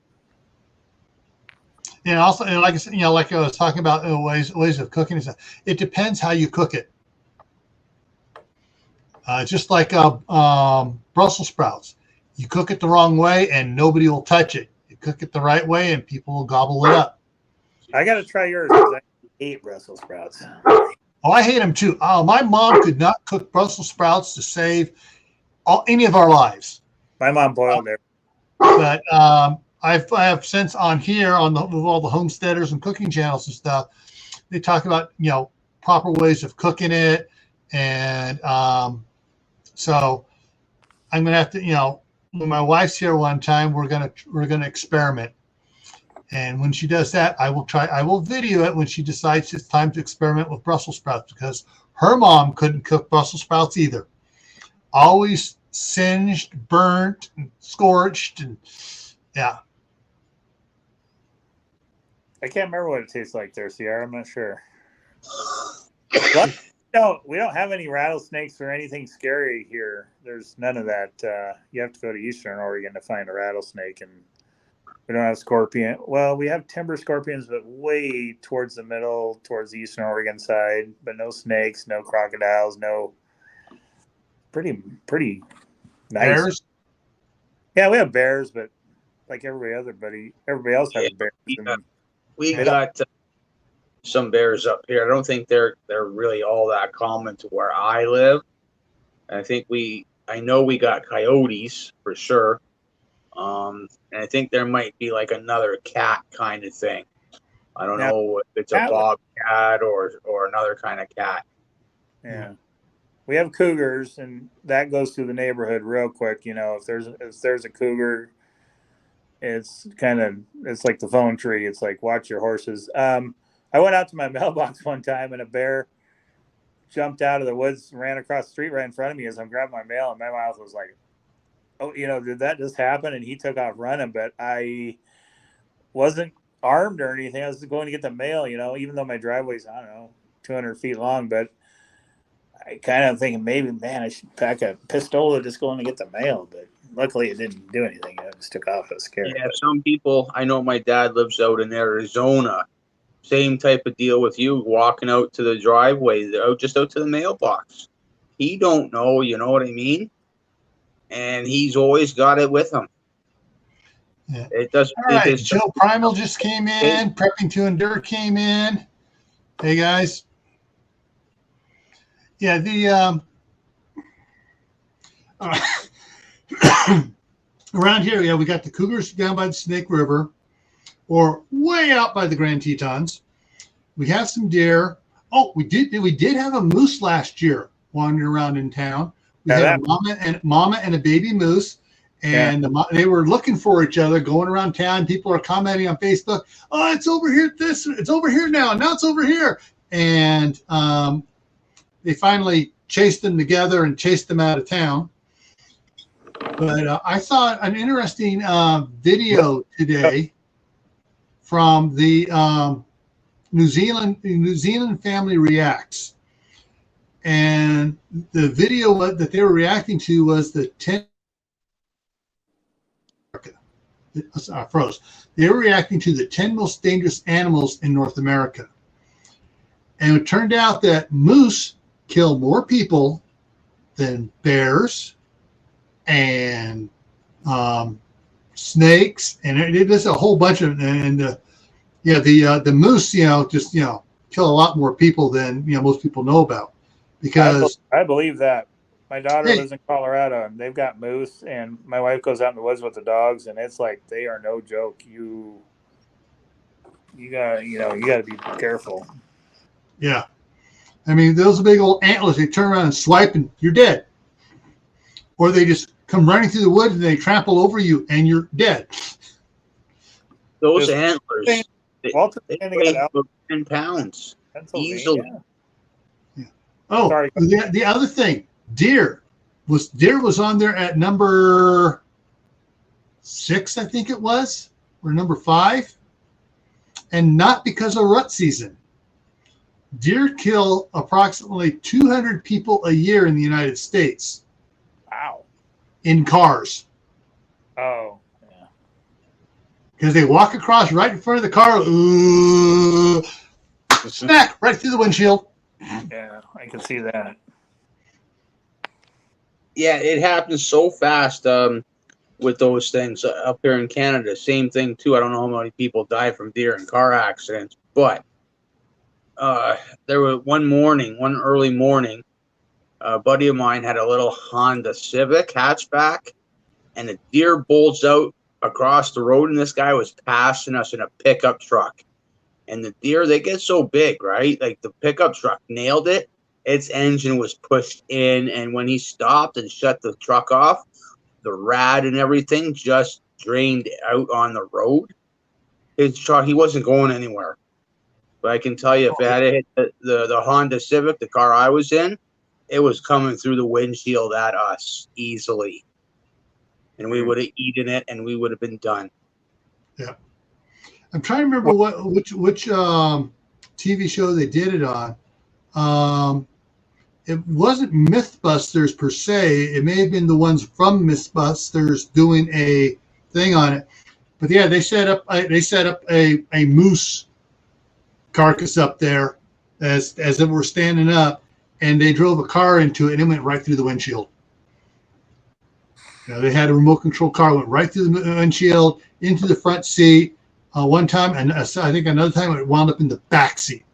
Speaker 1: And also, and like I said, like I was talking about ways of cooking and stuff. It depends how you cook it. Just like Brussels sprouts, you cook it the wrong way, and nobody will touch it. You cook it the right way, and people will gobble it up.
Speaker 3: I got to try yours because I hate Brussels sprouts.
Speaker 1: Oh, I hate them too. Oh, my mom could not cook Brussels sprouts to save any of our lives.
Speaker 3: My mom boiled it.
Speaker 1: But I have since on here with all the homesteaders and cooking channels and stuff, they talk about proper ways of cooking it, and so I'm gonna have to when my wife's here one time we're gonna experiment. And when she does that, I will video it when she decides it's time to experiment with Brussels sprouts, because her mom couldn't cook Brussels sprouts either. Always singed, burnt, and scorched, and yeah.
Speaker 3: I can't remember what it tastes like there, Sierra. I'm not sure. No, we don't have any rattlesnakes or anything scary here. There's none of that. You have to go to Eastern Oregon to find a rattlesnake, and we don't have scorpion. Well, we have timber scorpions, but way towards the middle, towards the Eastern Oregon side. But no snakes, no crocodiles, no. Pretty nice. Bears? Yeah, we have bears, but like everybody else has bears.
Speaker 2: We got some bears up here. I don't think they're really all that common to where I live. I know we got coyotes for sure. And I think there might be like another cat kind of thing. I don't know if it's a bobcat or another kind of cat.
Speaker 3: Yeah. We have cougars, and that goes through the neighborhood real quick. If there's a cougar, it's like the phone tree. It's like, watch your horses. I went out to my mailbox one time, and a bear jumped out of the woods and ran across the street right in front of me as I'm grabbing my mail, and my mouth was like, oh, did that just happen? And he took off running, but I wasn't armed or anything. I was going to get the mail, even though my driveway's, 200 feet long, but I kind of thinking maybe, man, I should pack a pistola just going to get the mail, but luckily it didn't do anything. It just took off. It was scary.
Speaker 2: Yeah, some people, I know my dad lives out in Arizona. Same type of deal with you, walking out to the driveway, just out to the mailbox. He don't know, you know what I mean? And he's always got it with him.
Speaker 1: Yeah.
Speaker 2: It doesn't.
Speaker 1: All right, Joe Primal just came in. Prepping to Endure came in. Hey guys. Yeah, the around here, yeah, we got the cougars down by the Snake River, or way out by the Grand Tetons. We have some deer. Oh, we did have a moose last year wandering around in town. We had a mama and a baby moose, and they were looking for each other, going around town. People are commenting on Facebook, "Oh, it's over here. It's over here now. Now it's over here." And they finally chased them together and chased them out of town. But I saw an interesting video today from the New Zealand family reacts, and the video that they were reacting to was the 10. Froze. They were reacting to the 10 most dangerous animals in North America, and it turned out that moose kill more people than bears and snakes, and it is a whole bunch of, and the moose, just kill a lot more people than most people know about, because
Speaker 3: I believe that. My daughter lives in Colorado, and they've got moose, and my wife goes out in the woods with the dogs, and it's like they are no joke. You gotta be careful.
Speaker 1: Yeah, I mean, those big old antlers, they turn around and swipe, and you're dead. Or they just come running through the woods, and they trample over you, and you're dead.
Speaker 2: Those antlers,
Speaker 3: Walter,
Speaker 2: they weigh about 10 pounds easily.
Speaker 1: Yeah. Oh, sorry. The other thing, deer was on there at number 6, I think it was, or number 5, and not because of rut season. Deer kill approximately 200 people a year in the United States.
Speaker 3: Wow.
Speaker 1: In cars.
Speaker 3: Oh, yeah.
Speaker 1: Because they walk across right in front of the car, smack right through the windshield.
Speaker 3: Yeah, I can see that.
Speaker 2: Yeah, it happens so fast with those things up here in Canada. Same thing, too. I don't know how many people die from deer in car accidents, but there was one early morning, a buddy of mine had a little Honda Civic hatchback, and a deer bolts out across the road, and this guy was passing us in a pickup truck. And the deer, they get so big, right? Like the pickup truck nailed it. Its engine was pushed in, and when he stopped and shut the truck off, the rad and everything just drained out on the road. His truck, he wasn't going anywhere. But I can tell you, if it had hit the Honda Civic, the car I was in, it was coming through the windshield at us easily. And we would have eaten it, and we would have been done.
Speaker 1: Yeah. I'm trying to remember which TV show they did it on. It wasn't Mythbusters per se. It may have been the ones from Mythbusters doing a thing on it. But yeah, they set up a moose carcass up there as it were standing up, and they drove a car into it, and it went right through the windshield. They had a remote control car, went right through the windshield into the front seat. One time, and I think another time it wound up in the back seat.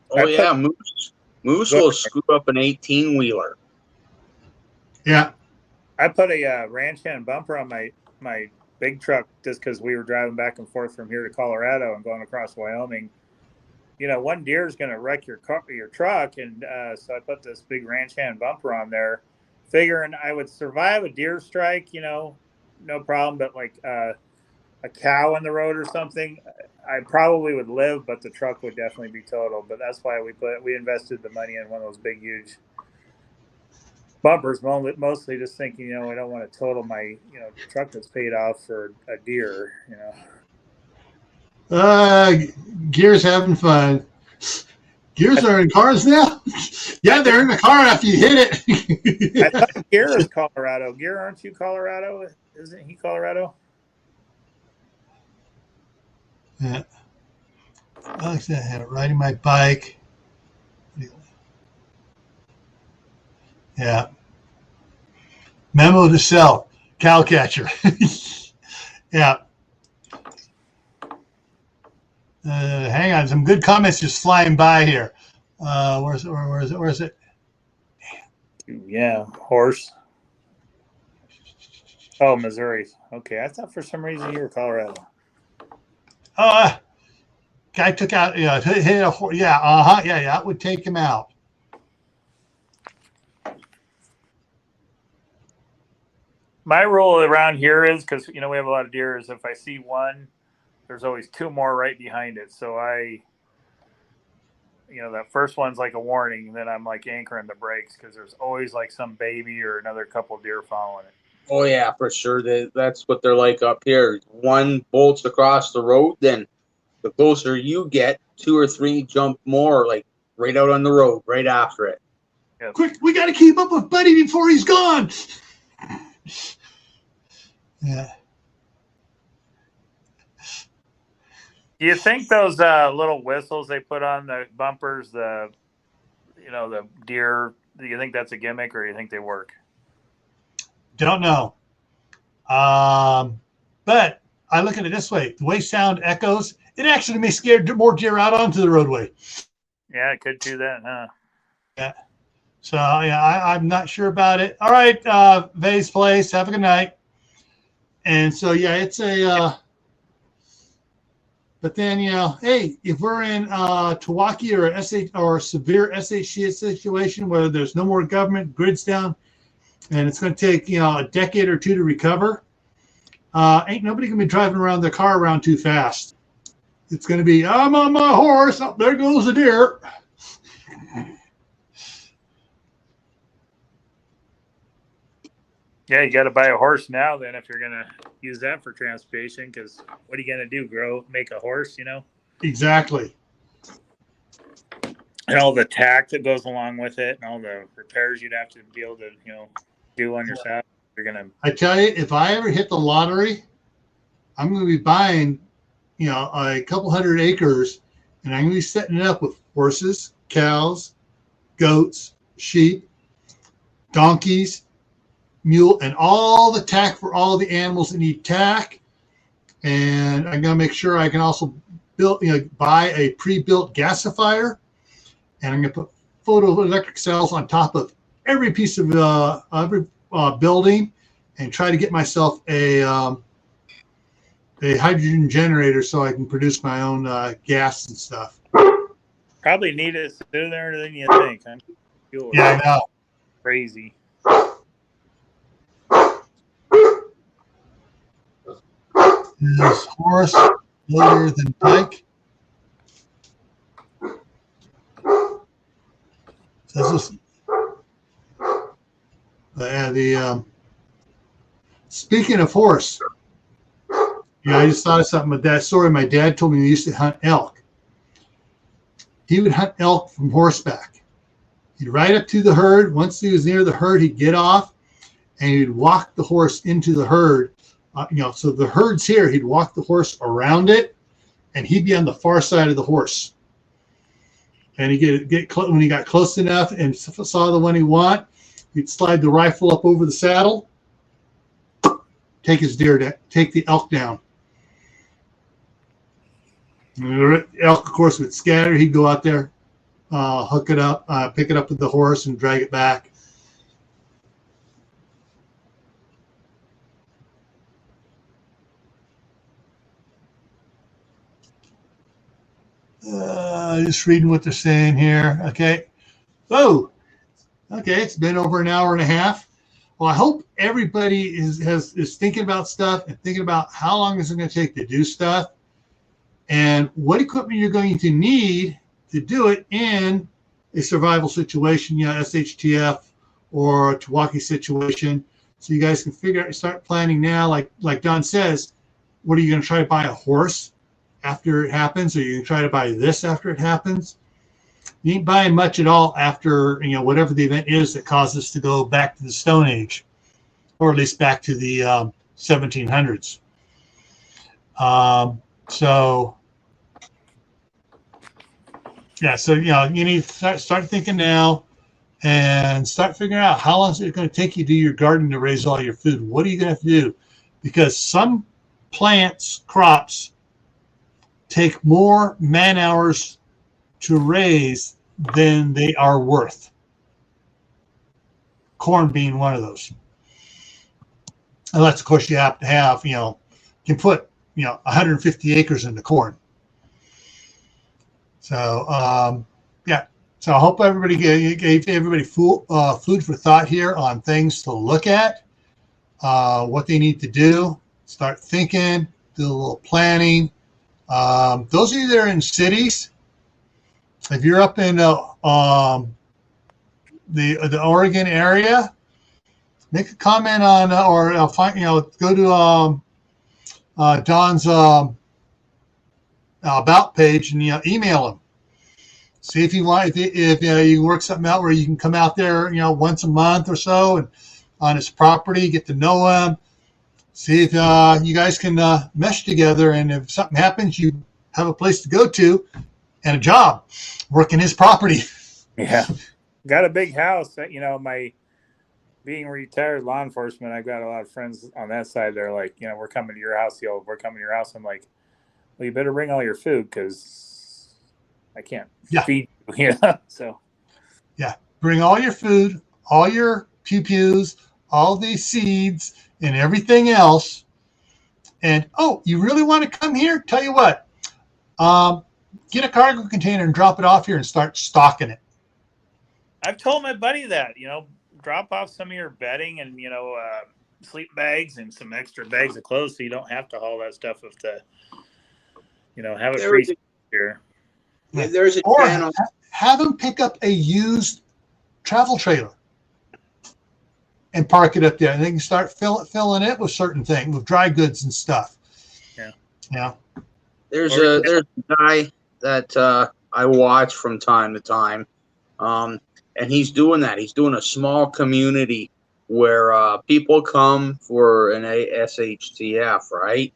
Speaker 2: Oh yeah, moose will screw up an 18-wheeler.
Speaker 1: Yeah,
Speaker 3: I put a ranch hand bumper on my big truck just because we were driving back and forth from here to Colorado and going across Wyoming. One deer is going to wreck your truck, and so I put this big ranch hand bumper on there, figuring I would survive a deer strike, no problem. But like a cow in the road or something, I probably would live, but the truck would definitely be totaled. But that's why we invested the money in one of those big, huge bumpers, mostly just thinking, I don't want to total my, truck that's paid off for a deer,
Speaker 1: Gear's having fun. Gears are in cars now? Yeah, they're in the car after you hit it.
Speaker 3: I thought Gear is Colorado. Gear, aren't you Colorado? Isn't he Colorado?
Speaker 1: Yeah. Like I said, I had it riding my bike. Yeah. Memo to self, cow catcher. Yeah. Hang on, some good comments just flying by here. Where is it?
Speaker 3: Yeah, horse. Oh, Missouri. Okay, I thought for some reason you were Colorado.
Speaker 1: Guy took out, hit a horse. Yeah, yeah, that would take him out.
Speaker 3: My rule around here is, because, we have a lot of deer, is if I see one, there's always 2 more right behind it. So that first one's like a warning. Then I'm like anchoring the brakes because there's always like some baby or another couple deer following it.
Speaker 2: Oh yeah, for sure. That's what they're like up here. One bolts across the road, then the closer you get, 2 or 3 jump more, like right out on the road, right after it.
Speaker 3: Yep.
Speaker 1: Quick, we got to keep up with Buddy before he's gone. Yeah.
Speaker 3: Do you think those little whistles they put on the bumpers, the deer, do you think that's a gimmick or do you think they work?
Speaker 1: Don't know. But I look at it this way. The way sound echoes, it actually may scare more deer out onto the roadway.
Speaker 3: Yeah, it could do that, huh?
Speaker 1: Yeah. So, yeah, I'm not sure about it. All right, Vay's Place. Have a good night. And so, yeah, it's a but then, hey, if we're in TEOTWAWKI or a severe SHTF situation where there's no more government, grids down, and it's going to take, a decade or 2 to recover, ain't nobody going to be driving around their car around too fast. It's going to be, I'm on my horse. Oh, there goes the deer.
Speaker 3: Yeah, you got to buy a horse now then if you're going to use that for transportation, because what are you going to do, make a horse,
Speaker 1: Exactly.
Speaker 3: And all the tack that goes along with it and all the repairs you'd have to be able to, do on yourself. You're going to.
Speaker 1: I tell you, if I ever hit the lottery, I'm going to be buying, a couple 100 acres, and I'm going to be setting it up with horses, cows, goats, sheep, donkeys, mule, and all the tack for all the animals that need tack. And I'm going to make sure I can also buy a pre-built gasifier, and I'm going to put photoelectric cells on top of every piece of every building, and try to get myself a hydrogen generator so I can produce my own gas and stuff.
Speaker 3: Probably need it sooner than you think. I'm sure.
Speaker 1: Yeah, I know.
Speaker 3: Crazy.
Speaker 1: Is horse lower than pike? Says this. Speaking of horse, I just thought of something with that story. My dad told me he used to hunt elk. He would hunt elk from horseback. He'd ride up to the herd. Once he was near the herd, he'd get off and he'd walk the horse into the herd. So the herd's here. He'd walk the horse around it, and he'd be on the far side of the horse. And he'd when he got close enough and saw the one he wanted, he'd slide the rifle up over the saddle, take the elk down. And the elk, of course, would scatter. He'd go out there, hook it up, pick it up with the horse, and drag it back. Just reading what they're saying here. Okay. Oh, okay. It's been over an hour and a half. Well, I hope everybody is thinking about stuff and thinking about how long is it going to take to do stuff and what equipment you're going to need to do it in a survival situation, SHTF or a TEOTWAWKI situation. So you guys can start planning now. Like Don says, what are you going to try to buy a horse after it happens, or you can try to buy this after it happens? You ain't buying much at all after, whatever the event is that caused us to go back to the Stone Age, or at least back to the 1700s. So you need to start thinking now and start figuring out how long is it going to take you to do your garden to raise all your food. What are you going to have to do? Because some plants, crops, take more man hours to raise than they are worth. Corn being one of those. Unless, of course, you have to have, can put, 150 acres into corn. So, So I hope everybody gave everybody food for thought here on things to look at, what they need to do, start thinking, do a little planning. Those of you that are in cities, if you're up in the Oregon area, make a comment on go to Don's about page and email him. See if you want, if you can work something out where you can come out there, once a month or so, and on his property, get to know him. See if you guys can mesh together, and if something happens, you have a place to go to and a job, working his property.
Speaker 3: Yeah, got a big house. My being retired law enforcement, I've got a lot of friends on that side. They're like, we're coming to your house, we're coming to your house. I'm like, well, you better bring all your food because I can't feed you. So
Speaker 1: yeah, bring all your food, all your pew-pews, all these seeds, and everything else. And you really want to come here? Tell you what, get a cargo container and drop it off here and start stocking it.
Speaker 3: I've told my buddy that, drop off some of your bedding and, sleep bags and some extra bags of clothes so you don't have to haul that stuff with the, have it free here.
Speaker 2: Yeah, there's a channel.
Speaker 1: Have them pick up a used travel trailer and park it up there, and they can start filling it with certain things, with dry goods and stuff. Yeah.
Speaker 2: There's a guy that I watch from time to time, and he's doing that. He's doing a small community where people come for an SHTF, right?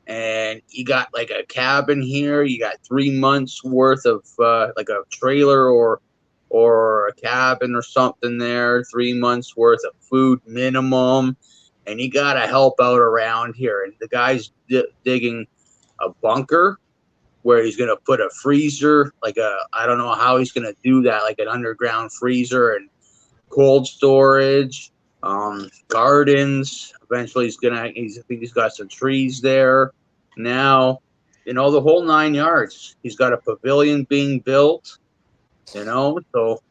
Speaker 2: And you got like a cabin here. You got 3 months worth of like a trailer or a cabin or something there. 3 months worth of food minimum, and you got to help out around here. And the guy's digging a bunker where he's going to put a freezer, I don't know how he's going to do that, like an underground freezer and cold storage, gardens. Eventually I think he's got some trees there now, the whole 9 yards. He's got a pavilion being built, so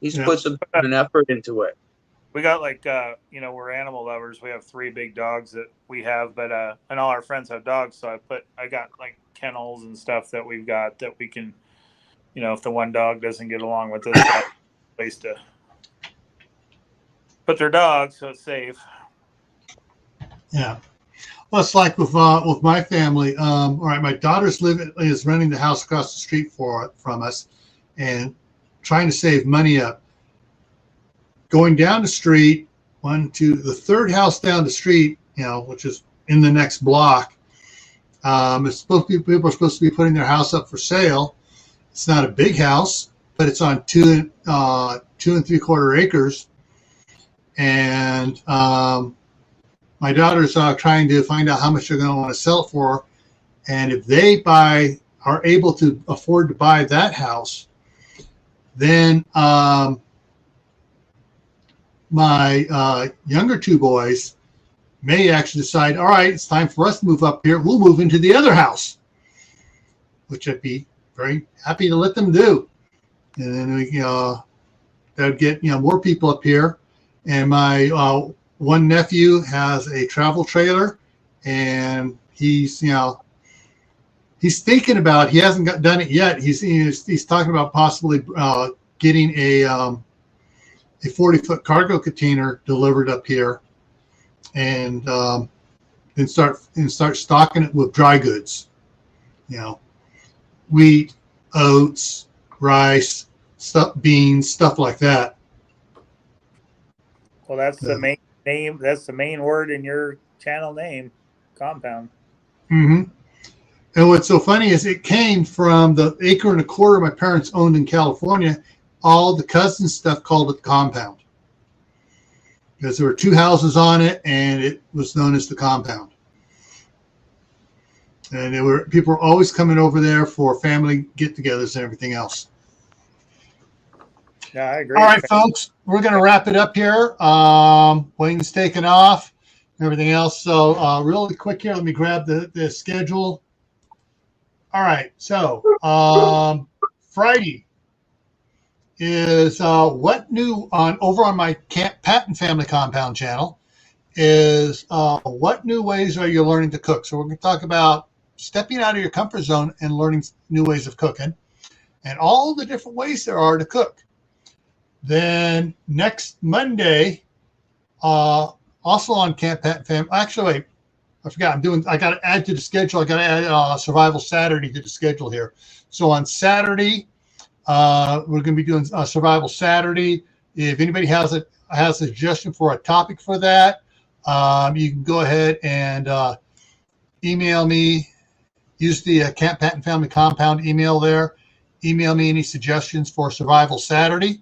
Speaker 2: he's put some effort into it.
Speaker 3: We got we're animal lovers. We have 3 big dogs that we have, but and all our friends have dogs. So I got like kennels and stuff that we've got that we can, if the one dog doesn't get along with us, place to put their dog so it's safe.
Speaker 1: Yeah. Well, it's like with my family. All right, my daughter's is renting the house across the street from us, and trying to save money up. Going down the street, the third house down the street, which is in the next block. It's supposed to be, people are supposed to be putting their house up for sale. It's not a big house, but it's on 2 3/4 acres, and my daughter's trying to find out how much they're going to want to sell it for, and if they are able to afford to buy that house, then my younger 2 boys may actually decide, all right, it's time for us to move up here. We'll move into the other house, which I'd be very happy to let them do. And then they'd get more people up here. And my one nephew has a travel trailer, and he's thinking about. He hasn't done it yet. He's talking about possibly getting a 40-foot cargo container delivered up here, and then start stocking it with dry goods, wheat, oats, rice, beans, stuff like that.
Speaker 3: Well, that's the main name. That's the main word in your channel name, compound.
Speaker 1: Mm-hmm. And what's so funny is it came from the 1.25 acres my parents owned in California. All the cousin stuff called it the compound, because there were 2 houses on it, and it was known as the compound. And people were always coming over there for family get-togethers and everything else.
Speaker 3: Yeah, I agree.
Speaker 1: All right, folks, we're going to wrap it up here. Wayne's taking off and everything else. So really quick here, let me grab the schedule. All right, so Friday is what new over on my Pat and Family Compound channel is what new ways are you learning to cook? So we're going to talk about stepping out of your comfort zone and learning new ways of cooking and all the different ways there are to cook. Then next Monday, also on Camp Pat and Family. Actually, wait, I forgot. I got to add to the schedule. I got to add Survival Saturday to the schedule here. So on Saturday, we're going to be doing Survival Saturday. If anybody has a suggestion for a topic for that, you can go ahead and email me. Use the Camp Patton Family Compound email there. Email me any suggestions for Survival Saturday.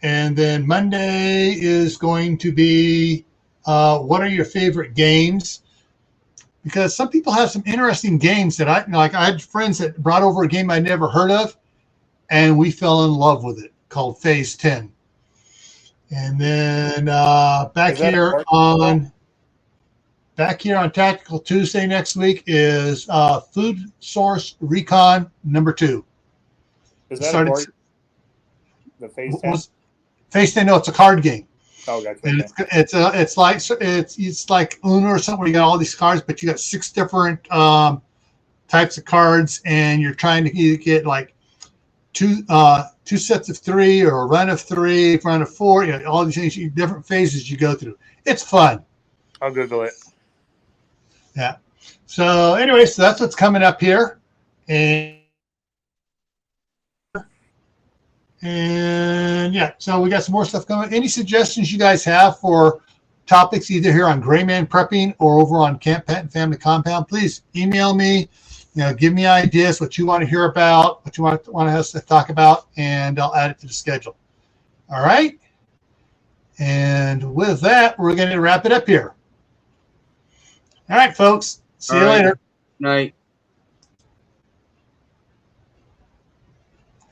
Speaker 1: And then Monday is going to be what are your favorite games? Because some people have some interesting games that I had friends that brought over a game I never heard of, and we fell in love with it, called Phase 10. And then back here on Tactical Tuesday next week is Food Source Recon #2.
Speaker 3: Is that a board? The Phase 10?
Speaker 1: Phase 10, no, it's a card game.
Speaker 3: Oh, gotcha.
Speaker 1: And it's like Uno or something where you got all these cards, but you got 6 different types of cards, and you're trying to either get like two sets of 3 or a run of 3, run of 4, you know, all these things, different phases you go through. It's fun.
Speaker 3: I'll Google it.
Speaker 1: Yeah. So anyway, so that's what's coming up here. And yeah, so we got some more stuff coming. Any suggestions you guys have for topics either here on GrayManPrepping or over on Camp Patton Family Compound, please email me. You know, give me ideas, what you want to hear about, what you want us to talk about, and I'll add it to the schedule. All right. And with that, we're going to wrap it up here. All right, folks. See you later.
Speaker 2: Night.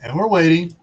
Speaker 1: And we're waiting.